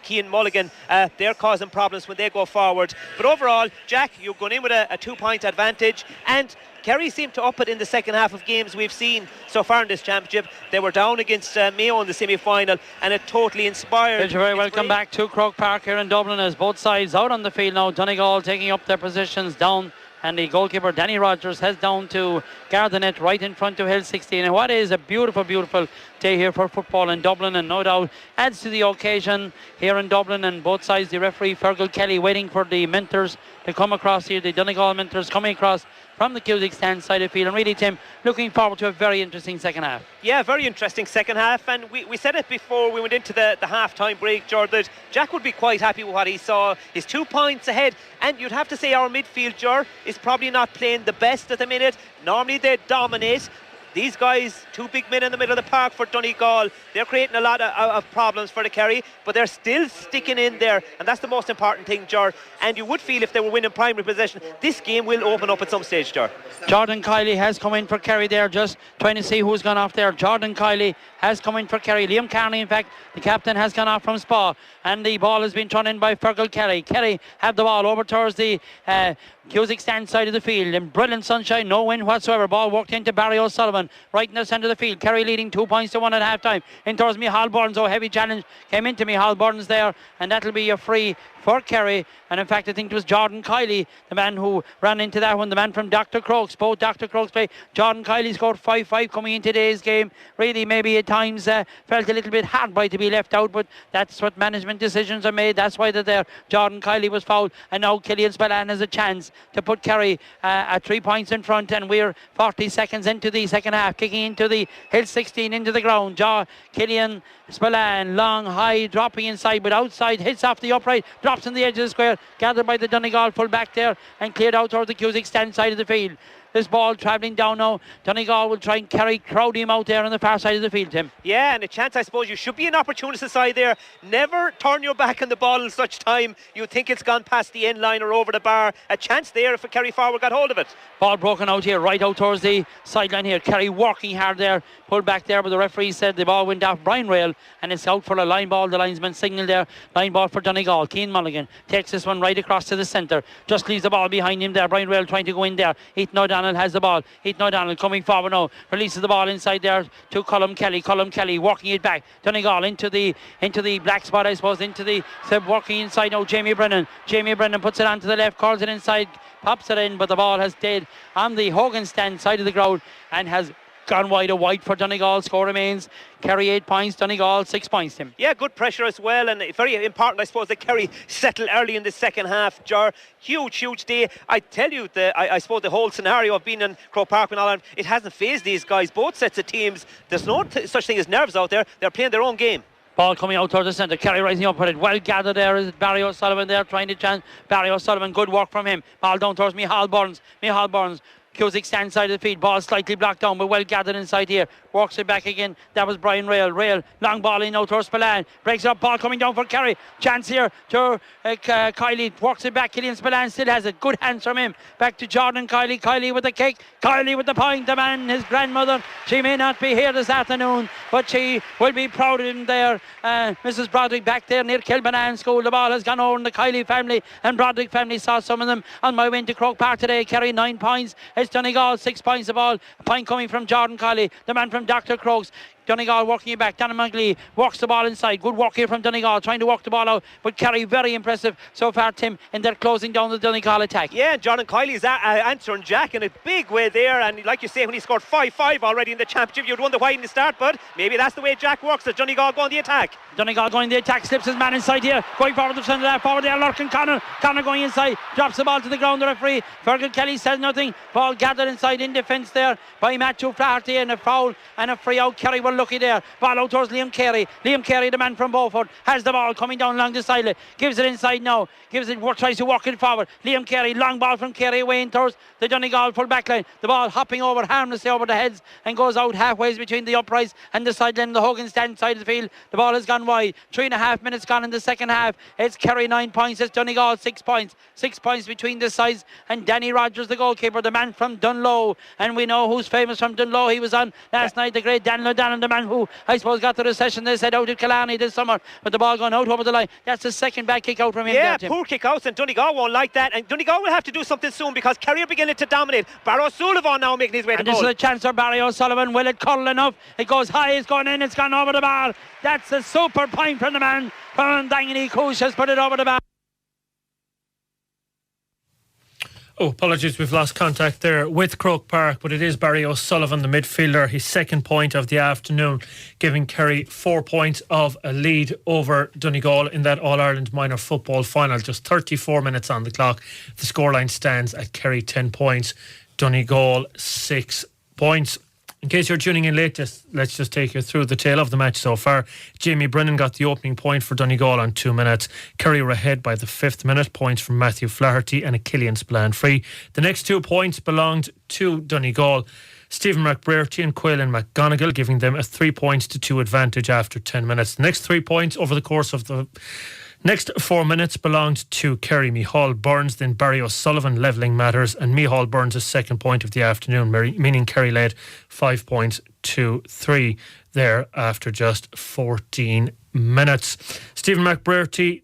Cian Mulligan, they're causing problems when they go forward. But overall, Jack, you're going in with a 2-point advantage, and Kerry seemed to up it in the second half of games we've seen so far in this championship. They were down against Mayo in the semi-final, and it totally inspired. You're very welcome back to Croke Park here in Dublin, as both sides out on the field now. Donegal taking up their positions down, and the goalkeeper Danny Rogers heads down to guard the net right in front of Hill 16. And what is a beautiful, beautiful day here for football in Dublin, and no doubt adds to the occasion here in Dublin. And both sides, the referee Fergal Kelly waiting for the mentors to come across here. The Donegal mentors coming across from the Cusack stand side of the field. And really, Tim, looking forward to a very interesting second half. Yeah, very interesting second half. And we said it before we went into the half-time break, Ger, that Jack would be quite happy with what he saw. He's 2 points ahead. And you'd have to say our midfield, Ger, is probably not playing the best at the minute. Normally they dominate. These guys, 2 big men in the middle of the park for Donegal, they're creating a lot of problems for the Kerry, but they're still sticking in there, and that's the most important thing, Ger. And you would feel if they were winning primary possession, this game will open up at some stage, Ger. Jordan Kiley has come in for Kerry there, just trying to see who's gone off there. Jordan Kiley has come in for Kerry. Liam Carney, in fact, the captain, has gone off from Spa, and the ball has been thrown in by Fergal Kelly. Kerry have the ball over towards the Cusack stand side of the field, in brilliant sunshine, no wind whatsoever. Ball walked into Barry O'Sullivan right in the centre of the field. Kerry leading 2 points to 1 at half time. In towards Micheál Burns. Oh, heavy challenge came into Micheál Burns there, and that'll be a free for Kerry. And in fact, I think it was Jordan Kiley, the man who ran into that one, the man from Dr. Crokes. Both Dr. Crokes play. Jordan Kiley scored 5-5 coming in today's game. Really, maybe at times felt a little bit hard by to be left out, but that's what management decisions are made. That's why they're there. Jordan Kiley was fouled, and now Killian Spillane has a chance to put Kerry at 3 points in front, and we're 40 seconds into the second half, kicking into the Hill 16 into the ground. Killian Spillane, long, high, dropping inside, but outside, hits off the upright, drops in the edge of the square, gathered by the Donegal full back there, and cleared out towards the Cusack stand side of the field. This ball travelling down now. Donegal will try and crowd him out there on the far side of the field, Tim. Yeah, and a chance, I suppose. You should be an opportunist side there. Never turn your back on the ball in such time you think it's gone past the end line or over the bar. A chance there if a Kerry forward got hold of it. Ball broken out here, right out towards the sideline here. Kerry working hard there, pulled back there, but the referee said the ball went off Brian Rail, and it's out for a line ball. The linesman signalled there, line ball for Donegal. Cian Mulligan takes this one right across to the centre, just leaves the ball behind him there. Brian Rail trying to go in there. Ethan O'Donnell has the ball. Ethan O'Donnell coming forward now, releases the ball inside there to Colm Kelly. Colm Kelly working it back. Donegal into the black spot, I suppose, working inside now. Jamie Brennan puts it onto the left, calls it inside, pops it in, but the ball has stayed on the Hogan stand side of the ground and has gone wide of white for Donegal. Score remains Kerry 8 points, Donegal 6 points, Tim. Yeah, good pressure as well, and very important, I suppose, that Kerry settle early in the second half. Jar, huge day. I tell you, I suppose the whole scenario of being in Croke Park and all that, it hasn't phased these guys. Both sets of teams, there's no such thing as nerves out there. They're playing their own game. Ball coming out towards the centre. Kerry rising up with it. Well gathered there is Barry O'Sullivan there trying to chance. Barry O'Sullivan, good work from him. Ball down towards Micheál Burns. Micheál Burns. Cusick stands side of the field. Ball slightly blocked down, but well gathered inside here. Works it back again. That was Brian Rail. Rail, long ball in now towards Spillane. Breaks it up. Ball coming down for Kerry. Chance here to Kiley. Works it back. Killian Spillane still has it. Good hands from him. Back to Jordan Kiley. Kiley with the kick. Kiley with the point. The man, his grandmother. She may not be here this afternoon, but she will be proud of him there. Mrs. Broderick back there near Kilbannan School. The ball has gone over in the Kiley family and Broderick family. Saw some of them on my way to Croke Park today. Kerry 9 points. It's Donegal 6 points of all. A point coming from Jordan Kiley, the man from Dr. Crokes. Donegal working it back. Danny McGlee works the ball inside. Good work here from Donegal, trying to work the ball out. But Kerry very impressive so far, Tim, in their closing down the Donegal attack. Yeah, Jordan Kiley's answering Jack in a big way there. And like you say, when he scored 5-5 already in the championship, you'd wonder why in the start. But maybe that's the way Jack works. As Donegal go on the attack. Donegal going the attack, slips his man inside here. Going forward to the centre, forward there, Lurkin Connor. Connor going inside, drops the ball to the ground. The referee, Fergal Kelly, says nothing. Ball gathered inside in defence there by Matthew Flaherty, and a foul and a free out. Kerry were lucky there. Ball out towards Liam Carey. Liam Carey, the man from Beaufort, has the ball coming down along the side. Gives it inside now. Tries to walk it forward. Liam Carey, long ball from Carey away in towards the Donegal full back line. The ball hopping over harmlessly over the heads and goes out halfway between the uprights and the sideline. The Hogan stand side of the field. The ball has gone wide. 3.5 minutes gone in the second half. It's Kerry 9 points. It's Donegal 6 points. 6 points between the sides. And Danny Rogers, the goalkeeper, the man from Dunlow. And we know who's famous from Dunlow. He was on last night, the great Dan O'Donnell, the man who I suppose got the recession they said out at Killarney this summer, but the ball going out over the line. That's the second back kick out from him. Yeah, there, poor kick outs, and Donegal won't like that, and Donegal will have to do something soon because Kerry are beginning to dominate. Barry O'Sullivan now making his way to goal. This is a chance for Barry O'Sullivan. Will it curl enough? It goes high, it's gone in, it's gone over the bar. That's a super point from the man from Dangany. Kush has put it over the bar. Oh, apologies, we've lost contact there with Croke Park, but it is Barry O'Sullivan, the midfielder, his second point of the afternoon, giving Kerry 4 points of a lead over Donegal in that All-Ireland minor football final. Just 34 minutes on the clock. The scoreline stands at Kerry 10 points, Donegal 6 points. In case you're tuning in late, let's just take you through the tale of the match so far. Jamie Brennan got the opening point for Donegal on 2 minutes. Kerry were ahead by the 5th minute, points from Matthew Flaherty and a Killian Spillane free. The next 2 points belonged to Donegal. Stephen McBrearty and Quaylen McGonigal, giving them a 3 points to 2 advantage after 10 minutes. The next 3 points over the course of the next 4 minutes belonged to Kerry. Micheál Burns, then Barry O'Sullivan levelling matters, and Micheál Burns' second point of the afternoon, meaning Kerry led 5 points to 3 there after just 14 minutes. Stephen McBrearty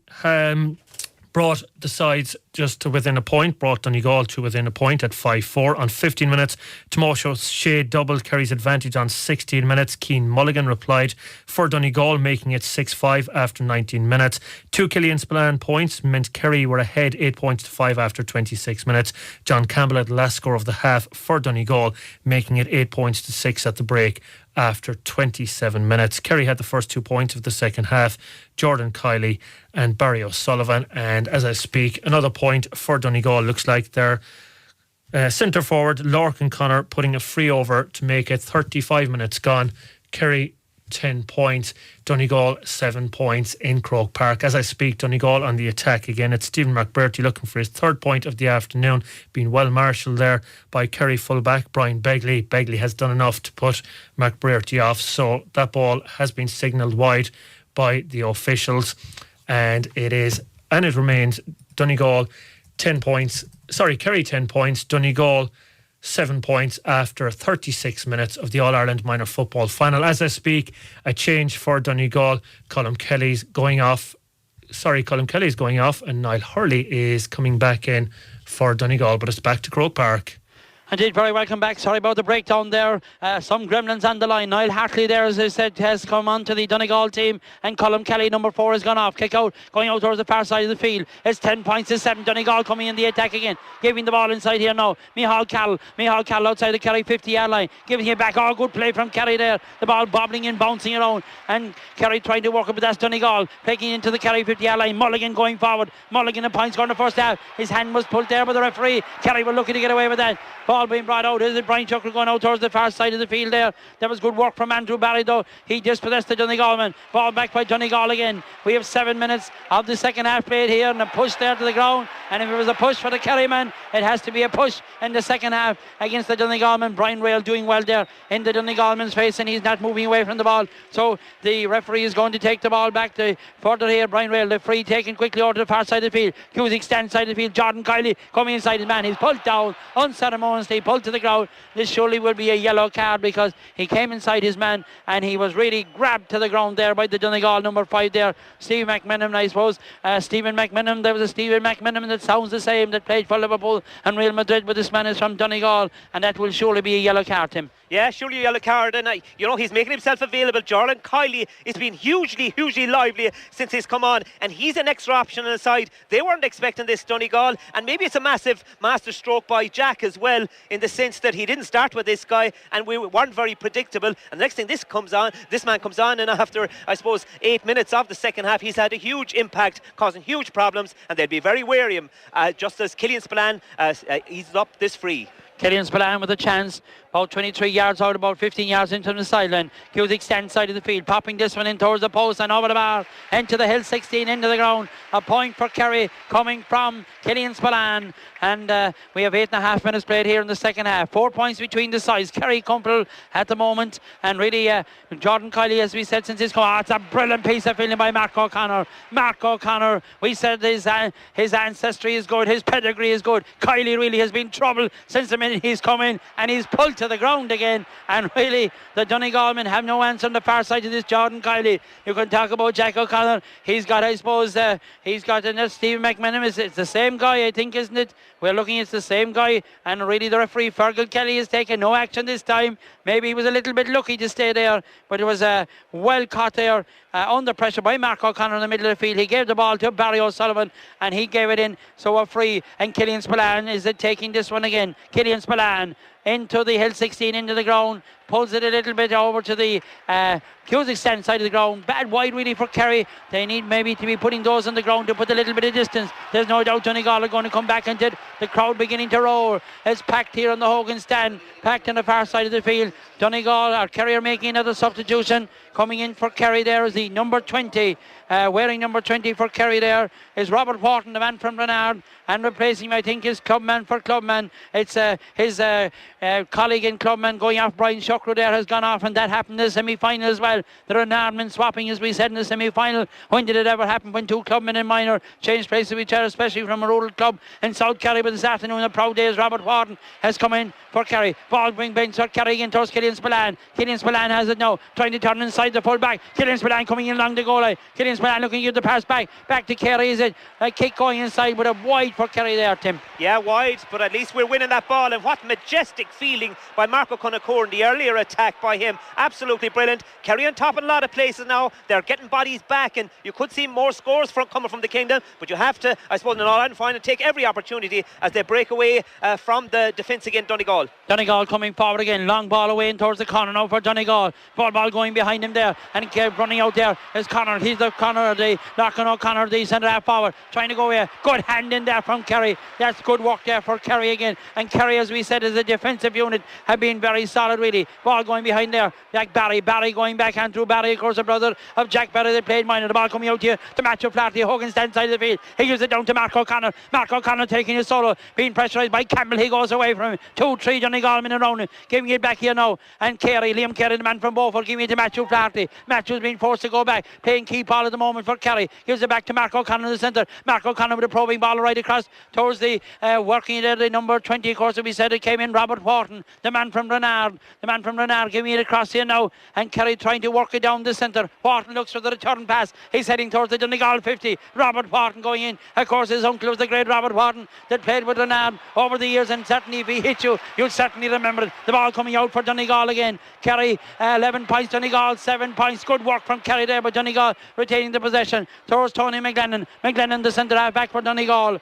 brought the sides just to within a point, brought Donegal to within a point at 5-4 on 15 minutes. Tomas O'Shea doubled Kerry's advantage on 16 minutes. Cian Mulligan replied for Donegal, making it 6-5 after 19 minutes. 2 Killian Spillane points meant Kerry were ahead 8 points to 5 after 26 minutes. John Campbell had the last score of the half for Donegal, making it 8 points to 6 at the break after 27 minutes. Kerry had the first 2 points of the second half, Jordan Kiley and Barry O'Sullivan, and as I speak, another point for Donegal. Looks like their centre forward Lorcan Connor putting a free over to make it 35 minutes gone. Kerry 10 points, Donegal 7 points in Croke Park. As I speak, Donegal on the attack again. It's Stephen McBrearty looking for his 3rd point of the afternoon, being well marshalled there by Kerry fullback Brian Begley. Begley has done enough to put McBrearty off, so that ball has been signalled wide by the officials, and it remains Donegal 10 points, Kerry 10 points, Donegal 7 points after 36 minutes of the All-Ireland minor football final. As I speak, a change for Donegal. Colm Kelly's going off, and Niall Hurley is coming back in for Donegal, but it's back to Croke Park. Indeed, very welcome back. Sorry about the breakdown there. Some gremlins on the line. Niall Hartley there, as I said, has come on to the Donegal team, and Colm Kelly, number 4, has gone off. Kick out, going out towards the far side of the field. It's 10 points to 7. Donegal coming in the attack again, giving the ball inside here now. Micheál Call outside the Kerry 50-yard line, giving it back. Oh, good play from Kerry there. The ball bobbling and bouncing around, and Kerry trying to work it, but that's Donegal taking into the Kerry 50-yard line. Mulligan going forward. Mulligan a point score in the first half. His hand was pulled there by the referee. Kerry were looking to get away with that. Ball ball being brought out. Is it Brian Chucker going out towards the far side of the field there? That was good work from Andrew Barry though. He dispossessed the Donegal man. Ball back by Donegal again. We have 7 minutes of the second half played here, and a push there to the ground. And if it was a push for the Kerry man, it has to be a push in the second half against the Donegal man. Brian Rail doing well there in the Donegal man's face, and he's not moving away from the ball. So the referee is going to take the ball back to further here. Brian Rail, the free taken quickly over to the far side of the field. Cusick stands side of the field. Jordan Kiley coming inside his man. He's pulled down unceremoniously, pulled to the ground. This surely will be a yellow card because he came inside his man and he was really grabbed to the ground there by the Donegal number 5 there, Steve McMenamin, I suppose. Stephen McMenamin, there was a Stephen McMenamin that sounds the same, that played for Liverpool and Real Madrid, but this man is from Donegal, and that will surely be a yellow card, Tim. Yeah, surely a yellow card, and he's making himself available. Jordan Kiley has been hugely lively since he's come on, and he's an extra option on the side. They weren't expecting this, Donegal, and maybe it's a massive master stroke by Jack as well, in the sense that he didn't start with this guy, and we weren't very predictable. And the next thing, this man comes on, and after, I suppose, 8 minutes of the second half, he's had a huge impact, causing huge problems, and they'll be very wary of him, just as Killian Spillane eases up this free. Killian Spillane with a chance, about 23 yards out, about 15 yards into the sideline. Cusick stands side of the field, popping this one in towards the post and over the bar, into the hill 16, into the ground. A point for Kerry coming from Killian Spillane, and we have 8.5 minutes played here in the second half. 4 points between the sides. Kerry comfortable at the moment, and really Jordan Kiley, as we said since his come, it's a brilliant piece of fielding by Mark O'Connor. Mark O'Connor, we said his ancestry is good, his pedigree is good. Kiley really has been trouble since the minute he's come in, and he's pulled to the ground again, and really the Donegal men have no answer on the far side of this Jordan Kiley. You can talk about Jack O'Connor. He's got, I suppose, he's got Steve McMenamin. It's the same guy, I think, isn't it? We're looking, it's the same guy, and really the referee Fergal Kelly has taken no action this time. Maybe he was a little bit lucky to stay there, but it was well caught there under pressure by Mark O'Connor in the middle of the field. He gave the ball to Barry O'Sullivan, and he gave it in, so a free, and Killian Spillane is taking this one again. Killian Spillane into the hill 16, into the ground, pulls it a little bit over to the Cusick stand side of the ground. Bad wide really for Kerry. They need maybe to be putting those on the ground to put a little bit of distance. There's no doubt Donegal are going to come back into it. The crowd beginning to roar. It's packed here on the Hogan stand, packed on the far side of the field. Donegal or Kerry are making another substitution. Coming in for Kerry there is the number 20, wearing number 20 for Kerry there is Robert Wharton, the man from Renard, and replacing him, I think, is Clubman for Clubman. It's his colleague in Clubman going off. Brian Shuckrow there has gone off, and that happened in the semi-final as well. The Renard men swapping, as we said, in the semi-final. When did it ever happen? When two clubmen in minor changed places with each other, especially from a rural club in South Kerry. But this afternoon, a proud day as Robert Wharton has come in for Kerry. Ball being bench for Kerry again towards Killian Spillane. Killian Spillane has it now, trying to turn inside the full back. Killian Spillane coming in along the goal line. Killian Spillane looking to give the pass back to Kerry. Is it a kick going inside with a wide for Kerry there, Tim? Yeah, wide, but at least we're winning that ball, and what majestic feeling by Marco Connacore in the earlier attack by him. Absolutely brilliant. Kerry on top in a lot of places now. They're getting bodies back, and you could see more scores coming from the Kingdom, but you have to, I suppose, in all and final, take every opportunity as they break away from the defence again, Donegal. Donegal coming forward again, long ball away in towards the corner now for Donegal. Ball going behind him there, and running out there is Connor. He's the Connor, the Lachlan O'Connor, the centre half forward, trying to go away. Good hand in there from Kerry. That's good work there for Kerry again. And Kerry, as we said, as a defensive unit, have been very solid really. Ball going behind there. Jack Barry going back, Andrew Barry, of course, the brother of Jack Barry. They played minor. The ball coming out here to Matthew Flaherty. Hogan stands side of the field. He gives it down to Mark O'Connor. Mark O'Connor taking his solo, being pressurised by Campbell. He goes away from him. 2-3 Donegal men around him, giving it back here now. And Liam Kerry, the man from Beaufort, giving it to Matthew Flaherty. Matthew's been forced to go back, playing key ball at the moment for Kerry. Gives it back to Mark O'Connor in the centre. Mark O'Connor with a probing ball right across towards the working there, the number 20, of course, we said it came in, Robert Wharton, the man from Renard. The man from Renard giving it across here now, and Kerry trying to work it down the centre. Wharton looks for the return pass. He's heading towards the Donegal 50. Robert Wharton going in. Of course, his uncle was the great Robert Wharton that played with Renard over the years, and certainly if he hit you, you'll certainly remember it. The ball coming out for Donegal again. Kerry 11 points, Donegal 7 points. Good work from Kerry there, but Donegal retaining the possession towards Tony McLennan. McLennan, the centre half back for Donegal.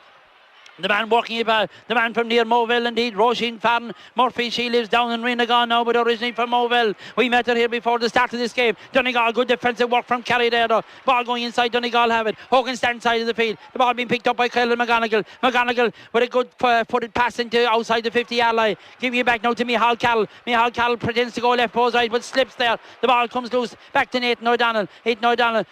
The man working about, the man from near Moville, indeed, Roisin Farren Murphy. She lives down in Renegon now, but originally from Moville. We met her here before the start of this game. Donegal, good defensive work from Kerry there, though. Ball going inside, Donegal have it. Hogan stand side of the field. The ball being picked up by Kyle McGonigal. McGonigal with a good footed pass into outside the 50-yard line. Giving it back now to Michal Carroll. Michal Carroll pretends to go left, goes right, but slips there. The ball comes loose. Back to Nathan O'Donnell.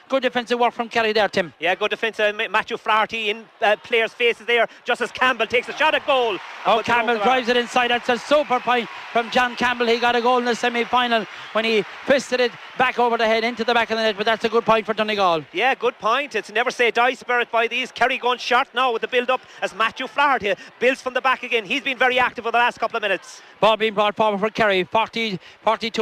Good defensive work from Kerry there, Tim. Yeah, good defence. Matthew Flaherty in players' faces there, just as Campbell takes a shot at goal. Oh, Campbell drives it inside. That's a super point from John Campbell. He got a goal in the semi-final when he fisted it back over the head into the back of the net, but that's a good point for Donegal. Yeah, good point. It's never say die spirit by these. Kerry going short now with the build-up as Matthew Flaherty builds from the back again. He's been very active for the last couple of minutes. Ball being brought forward for Kerry. 42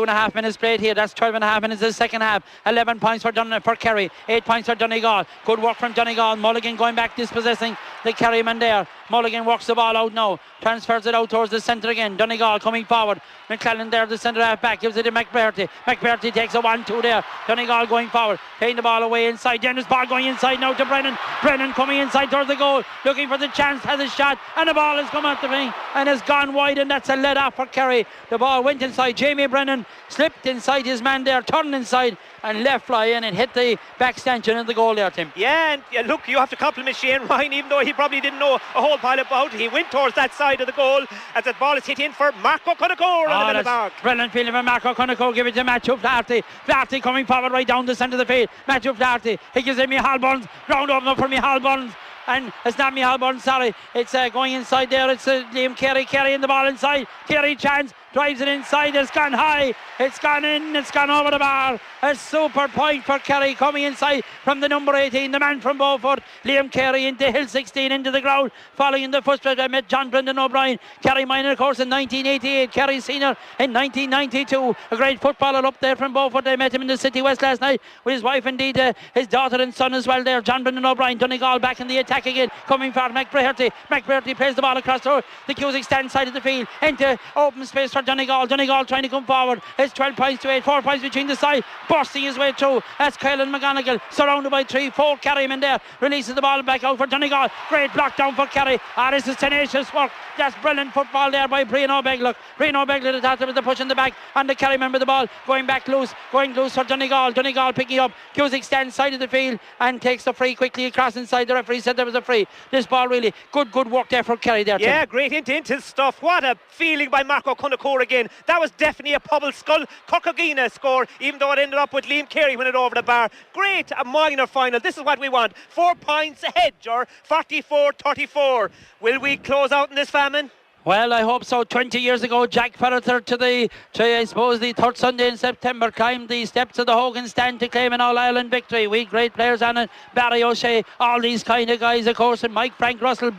and a half minutes played here. That's 12 and a half minutes in the second half. 11 points for Kerry. 8 points for Donegal. Good work from Donegal. Mulligan going back, dispossessing the Kerry man there. Mulligan works the ball out now. Transfers it out towards the centre again. Donegal coming forward. McClellan there, the centre half back. Gives it to McBurty. McBurty takes a 1-2 there. Donegal going forward. Taking the ball away inside. Dennis ball going inside now to Brennan. Brennan coming inside towards the goal. Looking for the chance. Has a shot. And the ball has come out the wing. And has gone wide. And that's a let off for Kerry. The ball went inside. Jamie Brennan slipped inside his man there. Turned inside. And left fly in and hit the back stanchion of the goal there, Tim. Yeah, and look, you have to compliment Shane Ryan, even though he probably didn't know a whole pile about it. He went towards that side of the goal as the ball is hit in for Marco Conacore on the middle of the park. Brilliant feeling for Marco Conacore. Give it to Matthew Flaherty. Flaherty coming forward right down the centre of the field. Matthew Flaherty. He gives it Michal Burns. Round opener for Michal Burns. And it's not Michal Burns, sorry. It's going inside there. It's Liam Kerry. Kerry in the ball inside. Kerry chance. Drives it inside. It's gone high. It's gone in. It's gone over the bar. A super point for Kerry coming inside from the number 18, the man from Beaufort. Liam Kerry into Hill 16 into the ground. Following in the footsteps, I met John Brendan O'Brien. Kerry minor, of course, in 1988. Kerry senior in 1992. A great footballer up there from Beaufort. I met him in the City West last night with his wife, indeed, his daughter and son as well there. John Brendan O'Brien. Donegal back in the attack again. Coming for McBurty. McBurty plays the ball across the Cusick stand side of the field into open space for Donegal. Donegal trying to come forward. It's 12 points to 8. 4 points between the side. Bursting his way through. That's Kylan McGonigal. Surrounded by 3-4 Kerry men there. Releases the ball back out for Donegal. Great block down for Kerry. This is tenacious work. That's brilliant football there by Brian O'Begley. Brian O'Begley with the push in the back. And the Kerry men with the ball. Going back loose. Going loose for Donegal. Donegal picking up. Cusick stands side of the field and takes the free quickly across inside. The referee said there was a free. This ball really good work there for Kerry there. Yeah, Tim. great into stuff. What a feeling by Marco Conacore again. That was definitely a Pobble Skull Cockagina score, even though it ended up with Liam Kerry winning it over the bar. Great, a minor final. This is what we want. 4 points ahead, or 44-34. Will we close out in this famine? Well, I hope so. 20 years ago, Jack Ferreter to I suppose the third Sunday in September climbed the steps of the Hogan stand to claim an All-Ireland victory. We great players on it. Barry O'Shea, all these kind of guys, of course, and Mike Frank Russell,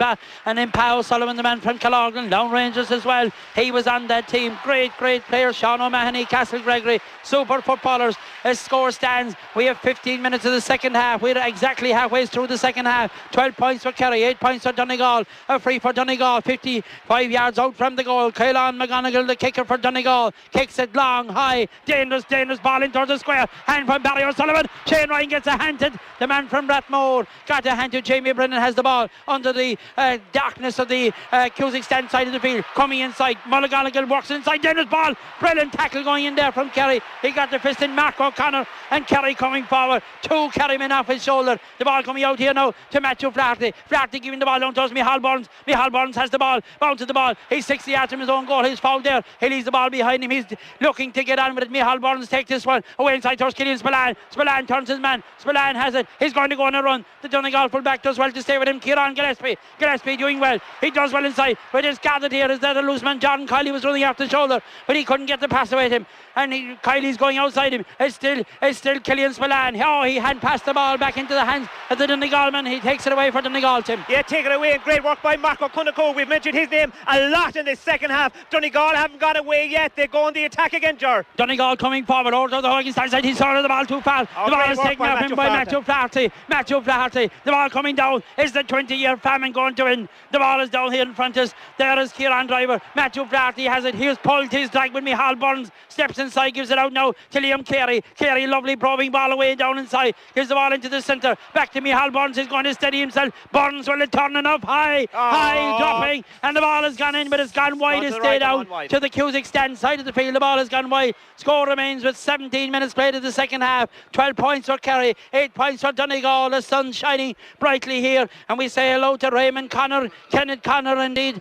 and then Pa O'Sullivan, the man from Killorglin, Down Rangers as well. He was on that team. Great players. Sean O'Mahony, Castle Gregory, super footballers. As score stands, we have 15 minutes of the second half. We're exactly halfway through the second half. 12 points for Kerry, 8 points for Donegal. A free for Donegal, 55 yards out from the goal. Kylan McGonigal, the kicker for Donegal, kicks it long, high, dangerous ball in towards the square. Hand from Barry O'Sullivan. Shane Ryan gets a hand to the man from Rathmore. Got a hand to Jamie Brennan, has the ball under the darkness of the Cusick stand side of the field. Coming inside, McGonigal works inside. Dangerous ball, brilliant tackle going in there from Kerry. He got the fist in Mark O'Connor, and Kerry coming forward. 2 Kerry men off his shoulder. The ball coming out here now to Matthew Flaherty. Flaherty giving the ball down towards Michal Burns. Michal Burns has the ball, bounces the ball. He's 60 yards from his own goal. He's fouled there. He leaves the ball behind him. He's looking to get on with it. Michal Burns takes this one away inside towards Killian Spillane. Spillane turns his man. Spillane has it. He's going to go on a run. The Donegal full back does well to stay with him. Kieran Gillespie. Gillespie doing well. He does well inside. But it's gathered here. Is that a loose man? John Kiley was running off the shoulder, but he couldn't get the pass away to him. And Kiley's going outside him. It's still Killian Spillane. Oh, he had passed the ball back into the hands of the Donegal man. He takes it away for Donegal, Tim. Yeah, take it away. And great work by Marco Conacore. We've mentioned his name a a lot in this second half. Donegal haven't got away yet. They go on the attack again, Ger. Donegal coming forward over to the Hogan side. He started the ball too far. The ball is taken up by Matthew Flaherty. Matthew Flaherty. The ball coming down. Is the 20-year famine going to win? The ball is down here in front of us. There is Kieran Driver. Matthew Flaherty has it. Here's pulled his drag with Michal Burns. Steps inside, gives it out now to Liam Kerry. Kerry, lovely probing ball away down inside. Gives the ball into the centre. Back to Michal Burns. He's going to steady himself. Burns will turning up high, dropping, and the ball has gone in, but it's gone wide. It's stayed out to the Cusick stand side of the field. The ball has gone wide. Score remains with 17 minutes played in the second half. 12 points for Kerry, 8 points for Donegal. The sun shining brightly here, and we say hello to Raymond Connor, Kenneth Connor, indeed,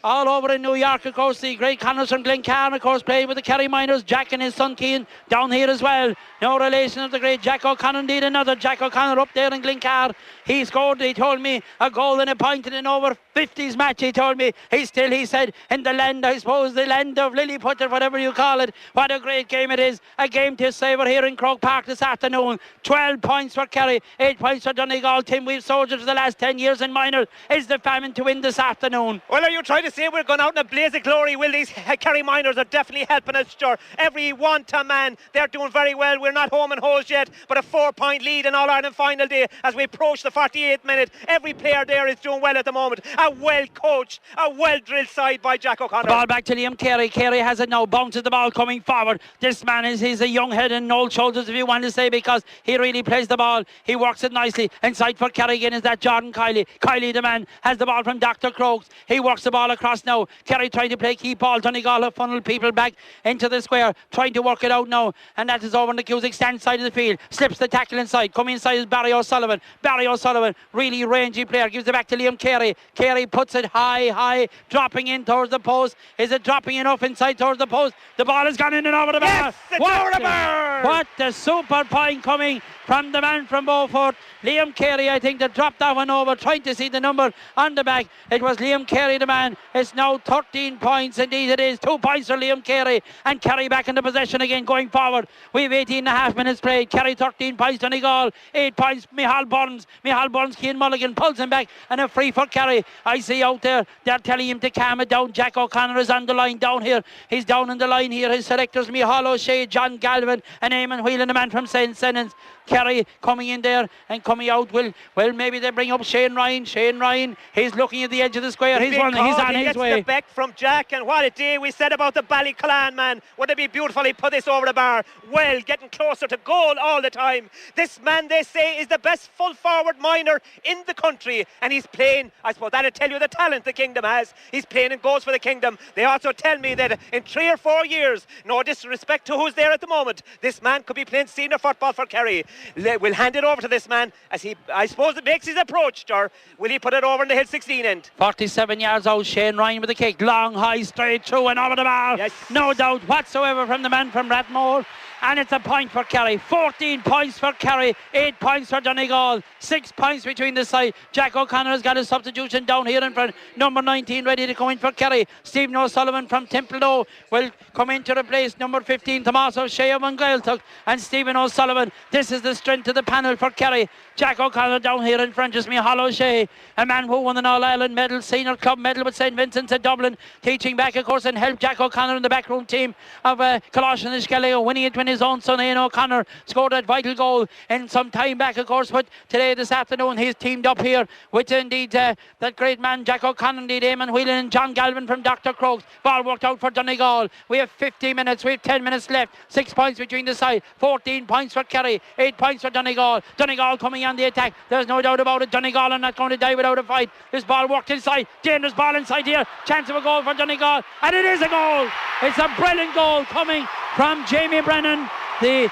all over in New York. Of course, the great Connors from Glencairn, of course, played with the Kerry Miners. Jack and his son Keane down here as well. No relation of the great Jack O'Connor. Indeed, another Jack O'Connor up there in Glencairn. He scored, he told me, a goal and a point in an over 50s match. He told me he's still, he said, in the land, I suppose, the land of Lilliput or whatever you call it. What a great game it is. A game to savour here in Croke Park this afternoon. 12 points for Kerry, 8 points for Donegal. Tim, we've soldiered for the last 10 years in minor. Is the famine to win this afternoon? Well, are you trying to say we're going out in a blaze of glory? Well, these Kerry Miners are definitely helping us, sure. Every one to man, they're doing very well. We're not home and holes yet, but a 4-point lead in All-Ireland final day as we approach the 48th minute. Every player there is doing well at the moment. A well-coached, a well-drilled side by Jack O'Connor. Ball back to Liam Kerry. Kerry has it now, bounces the ball coming forward. This man he's a young head and old shoulders, if you want to say, because he really plays the ball. He works it nicely. Inside for Kerry again is that Jordan Kiley. Kiley, the man, has the ball from Dr. Crokes. He works the ball across now. Kerry trying to play keep ball. Donegal have funneled people back into the square, trying to work it out now, and that is over on the Cusick stand side of the field. Slips the tackle inside. Coming inside is Barry O'Sullivan. Barry O'Sullivan, really rangy player, gives it back to Liam Kerry. Kerry puts it high, dropping in towards the post. Is it dropping enough inside towards the post? The ball has gone in and over the bar. Yes, it's over the bar. What a super point coming from the man from Beaufort. Liam Kerry, I think, that dropped that one over, trying to see the number on the back. It was Liam Kerry, the man. It's now 13 points. Indeed it is. 2 points for Liam Kerry, and Kerry back in the possession again going forward. We have 18 and a half minutes played. Kerry 13 points, Donegal 8 points. Michal Burns, Keane Mulligan pulls him back, and a free for Kerry. I see out there, they're telling him to calm it down. Jack O'Connor is on the line down here. He's down on the line here. His selectors, Michal O'Shea, John Galvin, and Eamon Whelan, the man from St. Sennons. Kerry coming in there and coming out. Well, maybe they bring up Shane Ryan. He's looking at the edge of the square. He's on his way. The back from Jack, and what a day we said about the Ballyclan man. Wouldn't it be beautiful? He put this over the bar. Well, getting closer to goal all the time. This man, they say, is the best full forward minor in the country, and he's playing, I suppose that'll tell you the talent the Kingdom has. He's playing in goals for the Kingdom. They also tell me that in 3 or 4 years, no disrespect to who's there at the moment, this man could be playing senior football for Kerry. We'll hand it over to this man as he, I suppose, it makes his approach, or will he put it over in the hill 16 end? 47 yards out, Shane Ryan with the kick, long, high, straight through and over the bar. Yes. No doubt whatsoever from the man from Rathmore. And it's a point for Kerry. 14 points for Kerry, 8 points for Donegal, 6 points between the side. Jack O'Connor has got a substitution down here in front. Number 19 ready to come in for Kerry. Stephen O'Sullivan from Templedoe will come in to replace number 15 Tomas O'Shea of Gaeltacht, and Stephen O'Sullivan. This is the strength of the panel for Kerry. Jack O'Connor down here in front is Michal O'Shea, a man who won an All-Ireland medal, senior club medal with St. Vincent's at Dublin, teaching back, of course, and helped Jack O'Connor in the backroom team of Colossian and Skellige, winning it when his own son Ian O'Connor scored that vital goal in some time back, of course. But today, this afternoon, he's teamed up here with indeed that great man Jack O'Connor, indeed Eamon Whelan and John Galvin from Dr. Crokes. Ball worked out for Donegal. We have 50 minutes, we have 10 minutes left. 6 points between the side, 14 points for Kerry, 8 points for Donegal. Donegal coming on the attack, there's no doubt about it. Donegal are not going to die without a fight. This ball worked inside, dangerous ball inside here, chance of a goal for Donegal, and it is a goal. It's a brilliant goal coming from Jamie Brennan, the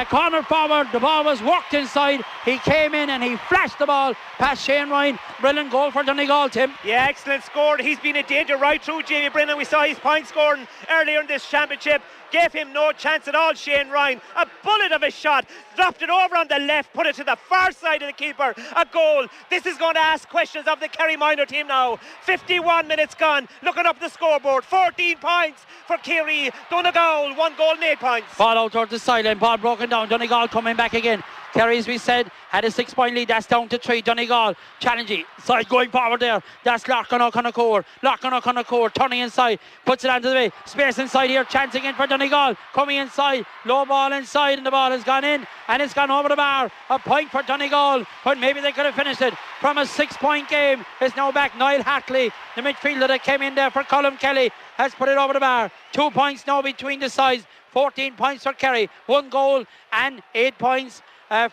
corner forward. The ball was worked inside, he came in and he flashed the ball past Shane Ryan. Brilliant goal for Donegal, Tim. Yeah, excellent score. He's been a danger right through, Jamie Brennan. We saw his point scoring earlier in this championship. Gave him no chance at all, Shane Ryan. A bullet of a shot, dropped it over on the left, put it to the far side of the keeper. A goal. This is going to ask questions of the Kerry minor team now. 51 minutes gone, looking up the scoreboard. 14 points for Kerry. Donegal, 1 goal and 8 points. Ball out towards the sideline, ball broken down. Donegal coming back again. Kerry, as we said, had a 6-point lead. That's down to 3. Donegal challenging side, going forward there. That's Larkin O'Connor. Larkin O'Connor turning inside, puts it onto the way. Space inside here, chance again for Donegal. Coming inside, low ball inside, and the ball has gone in and it's gone over the bar. A point for Donegal, but maybe they could have finished it. From a 6-point game, it's now back. Niall Hartley, the midfielder that came in there for Colm Kelly, has put it over the bar. 2 points now between the sides. 14 points for Kerry. 1 goal and 8 points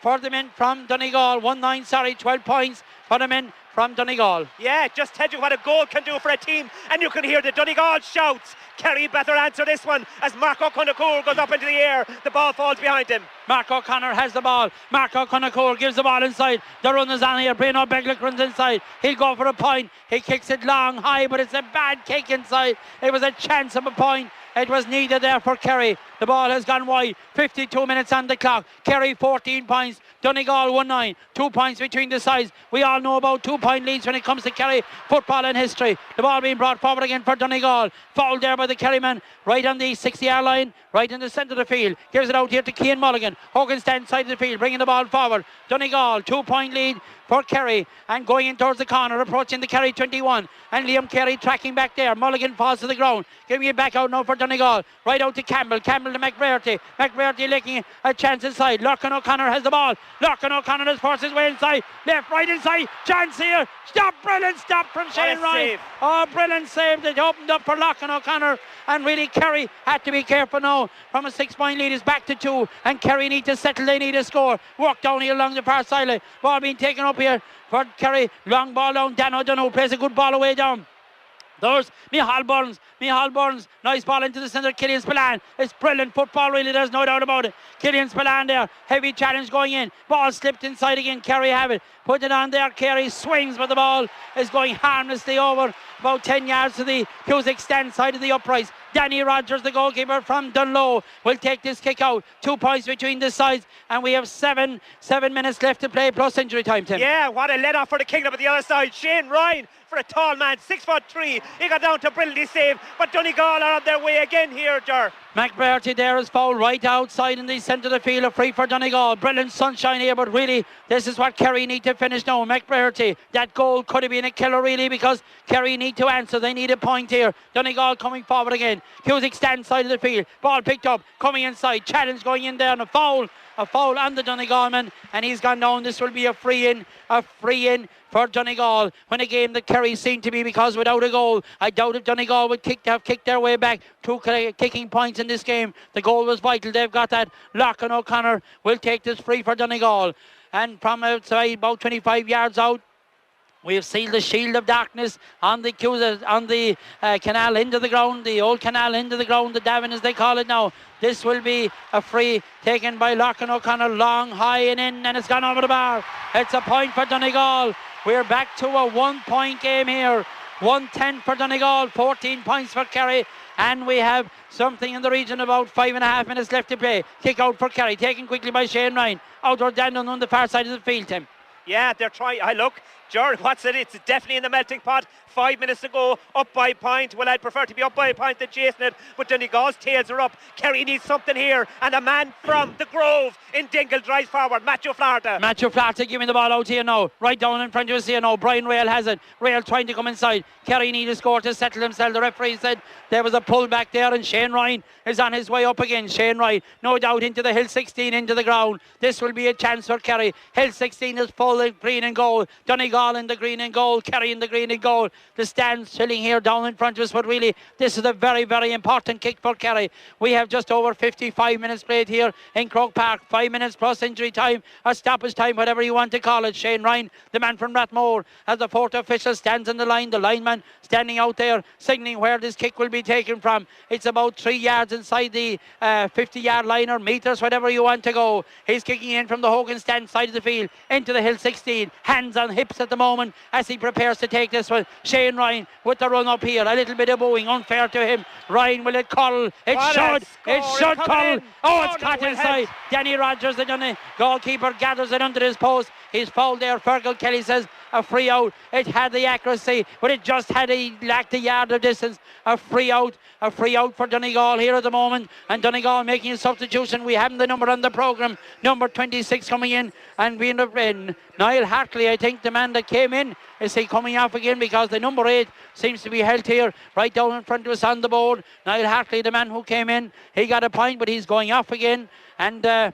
for the men from Donegal. 12 points for the men from Donegal. Yeah, just tell you what a goal can do for a team, and you can hear the Donegal shouts. Kerry better answer this one as Mark O'Connor goes up into the air. The ball falls behind him. Mark O'Connor has the ball. Mark O'Connor gives the ball inside. The run is on here. Brian O'Beglick runs inside. He'll go for a point. He kicks it long, high, but it's a bad kick inside. It was a chance of a point. It was needed there for Kerry. The ball has gone wide. 52 minutes on the clock. Kerry 14 points. Donegal 1-9. 2 points between the sides. We all know about 2-point leads when it comes to Kerry football in history. The ball being brought forward again for Donegal. Fouled there by the Kerryman. Right on the 60-yard line. Right in the centre of the field. Gives it out here to Cian Mulligan. Hogan stands side of the field, bringing the ball forward. Donegal 2-point lead for Kerry, and going in towards the corner, approaching the Kerry 21, and Liam Kerry tracking back there. Mulligan falls to the ground, giving it back out now for Donegal. Right out to Campbell to McBrearty licking a chance inside. Larkin O'Connor has the ball. Larkin O'Connor has forced his way inside, left, right, inside. Chance here. Brilliant stop from Shane Ryan. Oh, brilliant save. It opened up for Larkin O'Connor, and really Kerry had to be careful now. From a 6-point lead is back to 2, and Kerry need to settle. They need a score. Walk down here along the far sideline. Ball being taken up here for Kerry. Long ball down. Dan O'Donoghue plays a good ball away down. There's Micheál Burns. Nice ball into the centre. Killian Spillane. It's brilliant football, really. There's no doubt about it. Killian Spillane there. Heavy challenge going in. Ball slipped inside again. Kerry have it. Put it on there. Kerry swings, but the ball is going harmlessly over about 10 yards to the Cusack stand side of the uprights. Danny Rogers, the goalkeeper from Dunlow, will take this kick out. 2 points between the sides, and we have seven minutes left to play plus injury time, Tim. Yeah, what a let off for the Kingdom at the other side. Shane Ryan, for a tall man, 6'3". He got down to brilliantly save, but Donegal are on their way again here, Ger. McBrearty there is fouled right outside in the centre of the field, a free for Donegal. Brilliant sunshine here, but really this is what Kerry need to finish now. McBrearty, that goal could have been a killer really, because Kerry need to answer. They need a point here. Donegal coming forward again. Cusack stands side of the field. Ball picked up, coming inside. Challenge going in there, and a foul on the Donegal man, and he's gone down. This will be a free in for Donegal, when a game that Kerry seemed to be, because without a goal, I doubt if Donegal would have kicked their way back. 2 kicking points in this game. The goal was vital. They've got that. Larkin O'Connor will take this free for Donegal, and from outside, about 25 yards out, we have sealed the shield of darkness on the canal into the ground, the old canal into the ground, the Davin as they call it now. This will be a free taken by Larkin O'Connor, long, high and in, and it's gone over the bar. It's a point for Donegal. We're back to a 1-point game here. 1-10 for Donegal, 14 points for Kerry, and we have something in the region about 5.5 minutes left to play. Kick out for Kerry, taken quickly by Shane Ryan. Outward Dandon on the far side of the field, Tim. Yeah, they're trying. Look, Jared, what's it? It's definitely in the melting pot. 5 minutes to go, up by a point. Well, I'd prefer to be up by a point than chasing it, but Donegal's tails are up. Kerry needs something here, and a man from the Grove in Dingle drives forward. Matthew Flarta giving the ball out here now, right down in front of us here now. Brian Rail has it. Rail trying to come inside. Kerry need a score to settle themselves. The referee said there was a pull back there, and Shane Ryan is on his way up again. Shane Ryan, no doubt, into the Hill 16, into the ground. This will be a chance for Kerry. Hill 16 is full in green and gold. Donegal in the green and gold. Kerry in the green and gold. The stands chilling here down in front of us, but really this is a very, very important kick for Kerry. We have just over 55 minutes played here in Croke Park. 5 minutes plus injury time or stoppage time, whatever you want to call it. Shane Ryan, the man from Rathmore, as the fourth official stands in the line. The lineman standing out there signalling where this kick will be taken from. It's about 3 yards inside the 50-yard line, or meters, whatever you want to go. He's kicking in from the Hogan stand side of the field into the Hill 16. Hands on hips at the moment as he prepares to take this one. Shane Ryan with the run up here. A little bit of booing, unfair to him. Ryan, will it curl? It should curl. Oh, it's caught inside. Danny Rogers, the goalkeeper, gathers it under his post. He's fouled there. Fergal Kelly says A free out. It had the accuracy, but it just lacked a yard of distance. A free out for Donegal here at the moment, and Donegal making a substitution. We have the number on the programme, number 26 coming in, and we end up in Niall Hartley, I think, the man that came in. Is he coming off again, because the number 8 seems to be held here right down in front of us on the board. Niall Hartley, the man who came in, he got a point, but he's going off again, and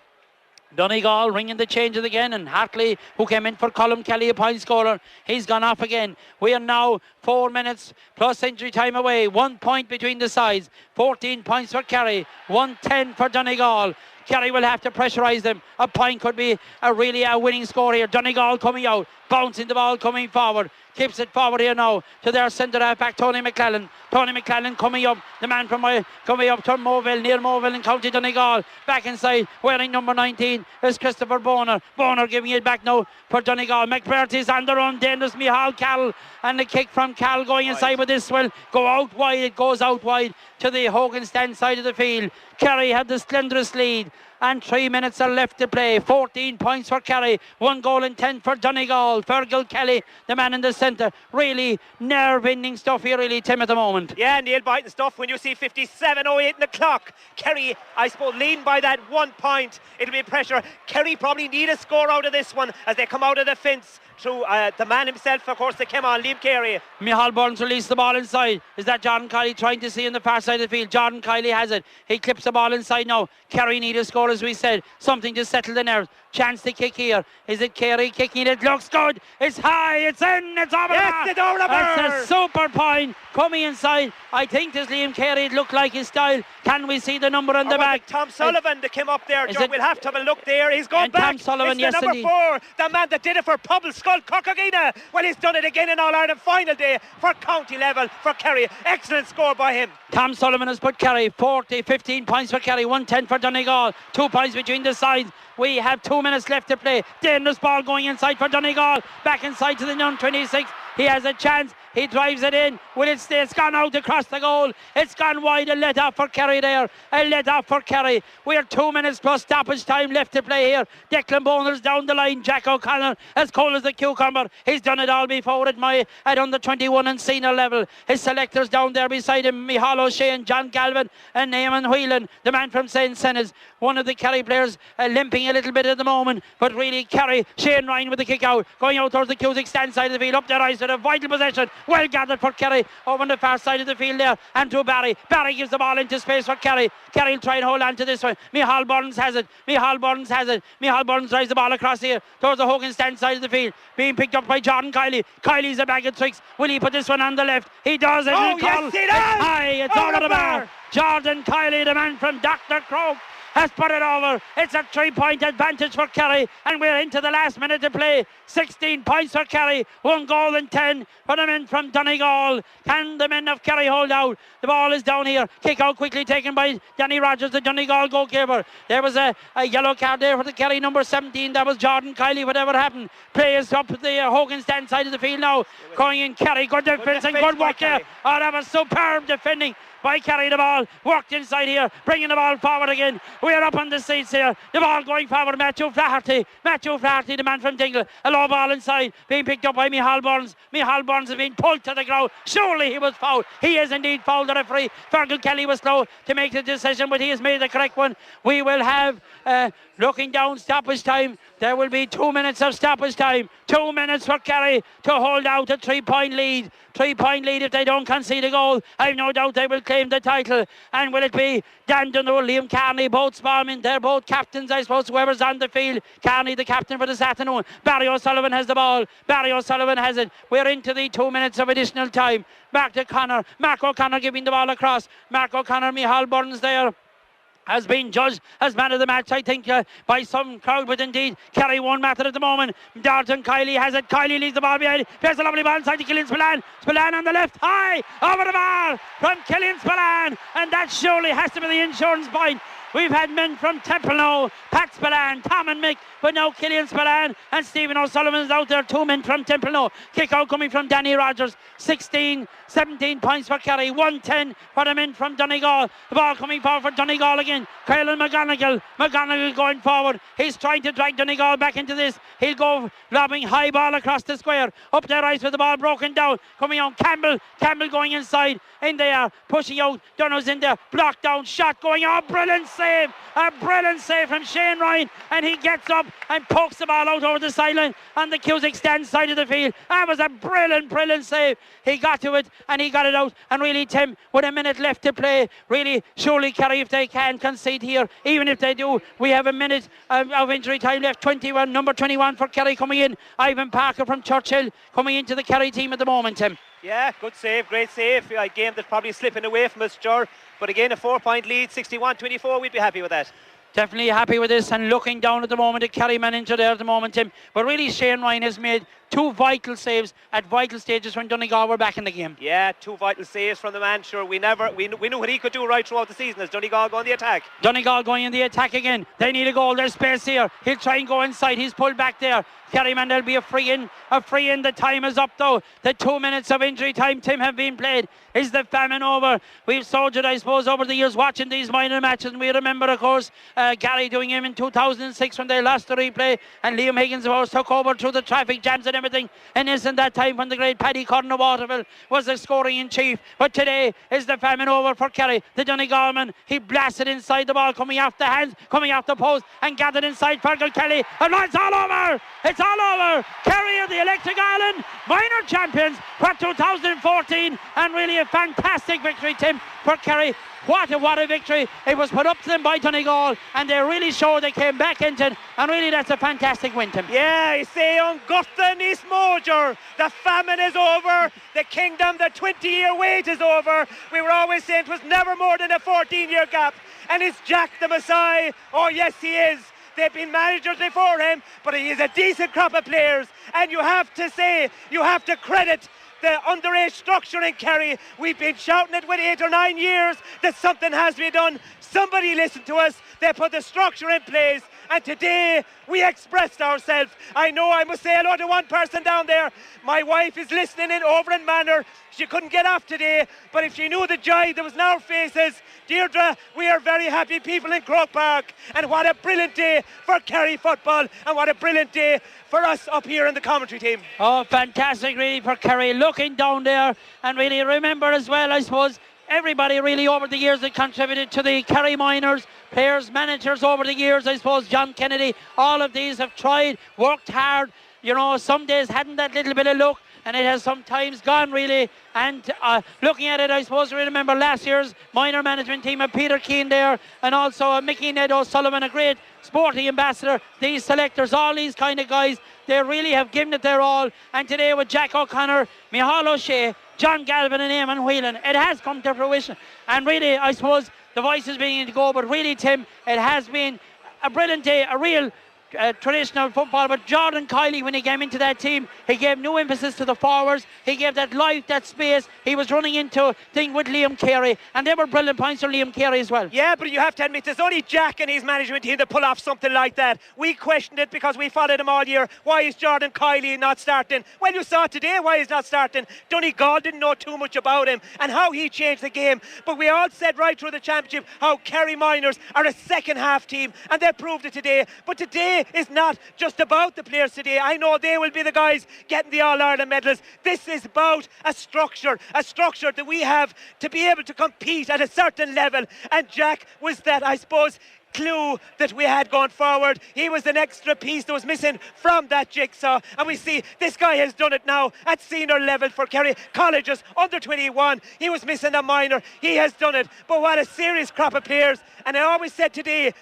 Donegal ringing the changes again, and Hartley, who came in for Colm Kelly, a point scorer, he's gone off again. We are now 4 minutes plus injury time away. 1 point between the sides. 14 points for Kerry, 110 for Donegal. Kerry will have to pressurise them. A point could be a winning score here. Donegal coming out, bouncing the ball, coming forward. Keeps it forward here now to their centre half back, Tony McClellan. Tony McClellan coming up, the man from coming up to Moville, near Moville in County Donegal. Back inside, wearing number 19 is Christopher Boner. Boner giving it back now for Donegal. McBurty's on the run, dangerous Micheál Cal, and the kick from Cal going inside, but this will go out wide. It goes out wide to the Hogan stand side of the field. Kerry had the slenderest lead, and 3 minutes are left to play. 14 points for Kerry, 1 goal and 10 for Donegal. Fergal Kelly, the man in the centre. Really nerve-ending stuff here, really, Tim, at the moment. Yeah, nail-biting stuff when you see 57:08 in the clock. Kerry, I suppose, lean by that 1 point. It'll be pressure. Kerry probably need a score out of this one as they come out of the fence. Through the man himself, of course, they came on, Liam Kerry. Micheál Burns released the ball inside. Is that Jordan Kiley trying to see in the far side of the field? Jordan Kiley has it. He clips the ball inside now. Kerry need a score, as we said. Something to settle the nerves. Chance to kick here. Is it Kerry kicking? It looks good. It's high. It's in. It's over the bar. It's over the bar. That's a super point coming inside. I think this Liam Kerry, it looked like his style. Can we see the number on the back? Tom Sullivan that came up there, John. We'll have to have a look there. He's gone back. Tom Sullivan, it's the number 4, the man that did it for Pobble Skull Cockagina. Well, he's done it again in All-Ireland final day for county level for Kerry. Excellent score by him. Tom Sullivan has put Kerry 15 points for Kerry, 110 for Donegal. 2 points between the sides. We have 2 minutes left to play. Dangerous ball going inside for Donegal. Back inside to the number 26. He has a chance. He drives it in. Will it stay? It's gone out across the goal. It's gone wide. A let off for Kerry there. A let off for Kerry. We are 2 minutes plus stoppage time left to play here. Declan Boner's down the line. Jack O'Connor, as cold as the cucumber. He's done it all before at under 21 and senior level. His selectors down there beside him. Micheál O'Shea, John Galvin and Eamon Whelan, the man from St. Sennes. One of the Kerry players limping a little bit at the moment, but really Kerry. Shane Ryan with the kick out, going out towards the Cusick stand side of the field, up their eyes to the vital possession. Well gathered for Kerry over on the far side of the field there, and to Barry. Barry gives the ball into space for Kerry. Kerry will try and hold on to this one. Micheál Burns has it. Micheál Burns drives the ball across here towards the Hogan stand side of the field, being picked up by Jordan Kiley. Kiley's a bag of tricks. Will he put this one on the left? He does it. Oh, yes, he does. It's high. It's over the bar. Jordan Kiley, the man from Dr. Croke, has put it over. It's a 3-point advantage for Kerry, and we're into the last minute to play. 16 points for Kerry, 1 goal and 10 for the men from Donegal. Can the men of Kerry hold out? The ball is down here. Kick out quickly taken by Danny Rogers, the Donegal goalkeeper. There was a yellow card there for the Kerry number 17. That was Jordan Kiley. Whatever happened, plays up the Hogan stand side of the field now. Going in Kerry, good defence and good work there. Oh, that was superb defending by Kerry. The ball worked inside here, bringing the ball forward again. We're up on the seats here. The ball going forward. Matthew Flaherty, the man from Dingle. A low ball inside, being picked up by Micheál Burns. Micheál Burns has been pulled to the ground. Surely he was fouled. He is indeed fouled. The referee, Fergal Kelly, was slow to make the decision, but he has made the correct one. We will have, looking down, stoppage time. There will be 2 minutes of stoppage time. 2 minutes for Kerry to hold out a 3-point lead. 3-point lead if they don't concede a goal. I've no doubt they will claim the title. And will it be Dan Dunno, Liam Carney, both Sparman? They're both captains, I suppose, whoever's on the field. Carney, the captain for this afternoon. Barry O'Sullivan has the ball. Barry O'Sullivan has it. We're into the 2 minutes of additional time. Back to Connor. Mark O'Connor giving the ball across. Mark O'Connor, Micheál Burns there has been judged as man of the match, I think, by some crowd, but indeed Kerry won matter at the moment. Dalton Kiley has it. Kiley leaves the ball behind. Plays a lovely ball inside to Killian Spillane. Spillane on the left, high over the bar from Killian Spillane, and that surely has to be the insurance point. We've had men from Templenoe, Pat Spillane, Tom and Mick, but now Killian Spillane and Stephen O'Sullivan is out there. 2 men from Templenoe. Kick out coming from Danny Rogers. 17 points for Kerry. 110 for the men from Donegal. The ball coming forward for Donegal again. Kyle McGonigal going forward. He's trying to drag Donegal back into this. He'll go lobbing high ball across the square. Up there ice with the ball broken down. Coming on Campbell going inside. In there, pushing out. Dunno's in there. Blocked down. Shot going on. Brilliant save. A brilliant save from Shane Ryan. And he gets up and pokes the ball out over the sideline on the Cusick stand side of the field. That was a brilliant save. He got to it and he got it out. And really, Tim, with a minute left to play, really, surely Kerry, if they can concede here, even if they do, we have a minute of injury time left. Number 21 for Kerry coming in. Ivan Parker from Churchill coming into the Kerry team at the moment, Tim. Yeah, good save, great save. A game that's probably slipping away from us, Ger. But again, a 4-point lead, 61-24, we'd be happy with that. Definitely happy with this, and looking down at the moment at Kerry manager there at the moment, Tim. But really, Shane Ryan has made 2 vital saves at vital stages when Donegal were back in the game. Yeah, 2 vital saves from the man. Sure, we knew what he could do right throughout the season as Donegal go on the attack. Donegal going in the attack again. They need a goal. There's space here. He'll try and go inside. He's pulled back there. Kerryman, there'll be a free in. The time is up though. The 2 minutes of injury time, Tim, have been played. Is the famine over? We've soldiered, I suppose, over the years watching these minor matches, and we remember, of course, Gary doing him in 2006 when they lost the replay, and Liam Higgins, of course, took over through the traffic jams and everything. And isn't that time when the great Paddy Cotton of Waterville was the scoring in chief? But today is the famine over for Kerry. The Donegal man, he blasted inside the ball, coming off the hands, coming off the post, and gathered inside Fergal Kelly. And it's all over! It's all over! Kerry are the Electric Ireland minor champions for 2014, and really a fantastic victory, Tim, for Kerry. What a victory. It was put up to them by Donegal, and they really showed they came back into it, and really that's a fantastic win, Tim. Yeah, I say on Guthan is Mojer. The famine is over. The kingdom, the 20-year wait is over. We were always saying it was never more than a 14-year gap. And is Jack the Messiah? Oh yes, he is. They've been managers before him, but he is a decent crop of players. And you have to credit the underage structure in Kerry. We've been shouting it with 8 or 9 years that something has to be done. Somebody listened to us. They put the structure in place, and today we expressed ourselves. I know I must say hello to one person down there. My wife is listening in over in Manor. She couldn't get off today, but if she knew the joy that was in our faces, Deirdre, we are very happy people in Croke Park, and what a brilliant day for Kerry football, and what a brilliant day for us up here in the commentary team. Oh, fantastic really for Kerry, looking down there, and really remember as well, I suppose, everybody really over the years that contributed to the Kerry minors, players, managers over the years, I suppose John Kennedy, all of these have tried, worked hard, you know, some days hadn't that little bit of luck, and it has sometimes gone really. And looking at it, I suppose we remember last year's minor management team of Peter Keane there, and also Mickey Ned O'Sullivan, a great sporting ambassador. These selectors, all these kind of guys, they really have given it their all. And today with Jack O'Connor, Micheál O'Shea, John Galvin and Eamon Whelan, it has come to fruition. And really, I suppose the voice is beginning to go, but really, Tim, it has been a brilliant day, a real traditional football. But Jordan Kiley, when he came into that team, he gave new emphasis to the forwards. He gave that life, that space. He was running into thing with Liam Kerry, and they were brilliant points for Liam Kerry as well. Yeah, but you have to admit there's only Jack and his management team to pull off something like that. We questioned it because we followed him all year. Why is Jordan Kiley not starting? Well, you saw today why he's not starting. Donegal didn't know too much about him and how he changed the game. But we all said right through the championship how Kerry Miners are a second half team, and they proved it today. But today is not just about the players today. I know they will be the guys getting the All-Ireland medals. This is about a structure that we have to be able to compete at a certain level. And Jack was that, I suppose, clue that we had going forward. He was an extra piece that was missing from that jigsaw, and we see this guy has done it now at senior level for Kerry Colleges under 21. He was missing a minor. He has done it. But what a serious crop of players. And I always said today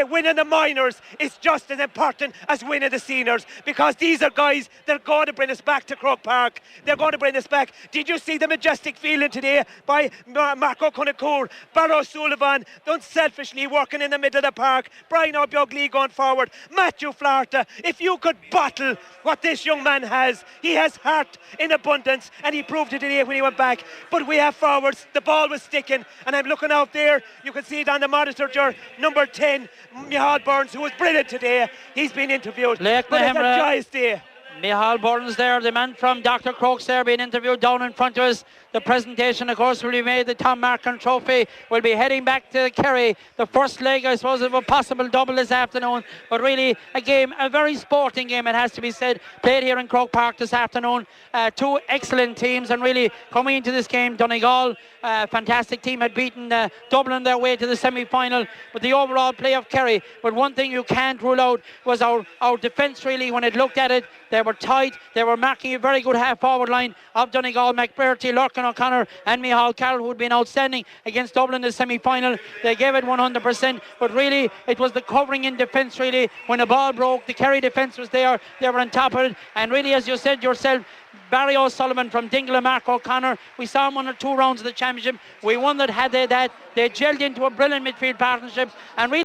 winning the minors is just as important as winning the seniors, because these are guys that are going to bring us back to Croke Park. They're going to bring us back. Did you see the majestic feeling today by Marco Cunacour, Barrow Sullivan, unselfishly working in the middle of the park, Brian O'Buglee going forward, Matthew Flarta? If you could bottle what this young man has, he has heart in abundance, and he proved it today when he went back. But we have forwards, the ball was sticking, and I'm looking out there, you can see it on the monitored your number 10, Michal Burns, who was brilliant today. He's been interviewed. Lake But it's a Mahemra. joyous day. Michal Burns there, the man from Dr. Crokes there, being interviewed down in front of us. The presentation, of course, will be made. The Tom Markin Trophy will be heading back to Kerry. The first leg, I suppose, of a possible double this afternoon. But really, a game, a very sporting game, it has to be said, played here in Croke Park this afternoon. Two excellent teams, and really coming into this game, Donegal, fantastic team, had beaten Dublin their way to the semi-final. But the overall play of Kerry. But one thing you can't rule out was our defence, really, when it looked at it. They were tight. They were marking a very good half-forward line of Donegal, McBurty, Lurkin O'Connor and Michal Carroll, who had been outstanding against Dublin in the semi-final. They gave it 100%, but really it was the covering in defence, really. When the ball broke, the Kerry defence was there. They were on top of it. And really, as you said yourself, Barry O'Sullivan from Donegal and Mark O'Connor, we saw him 1 or 2 rounds of the championship. We wondered had they that. They gelled into a brilliant midfield partnership, and really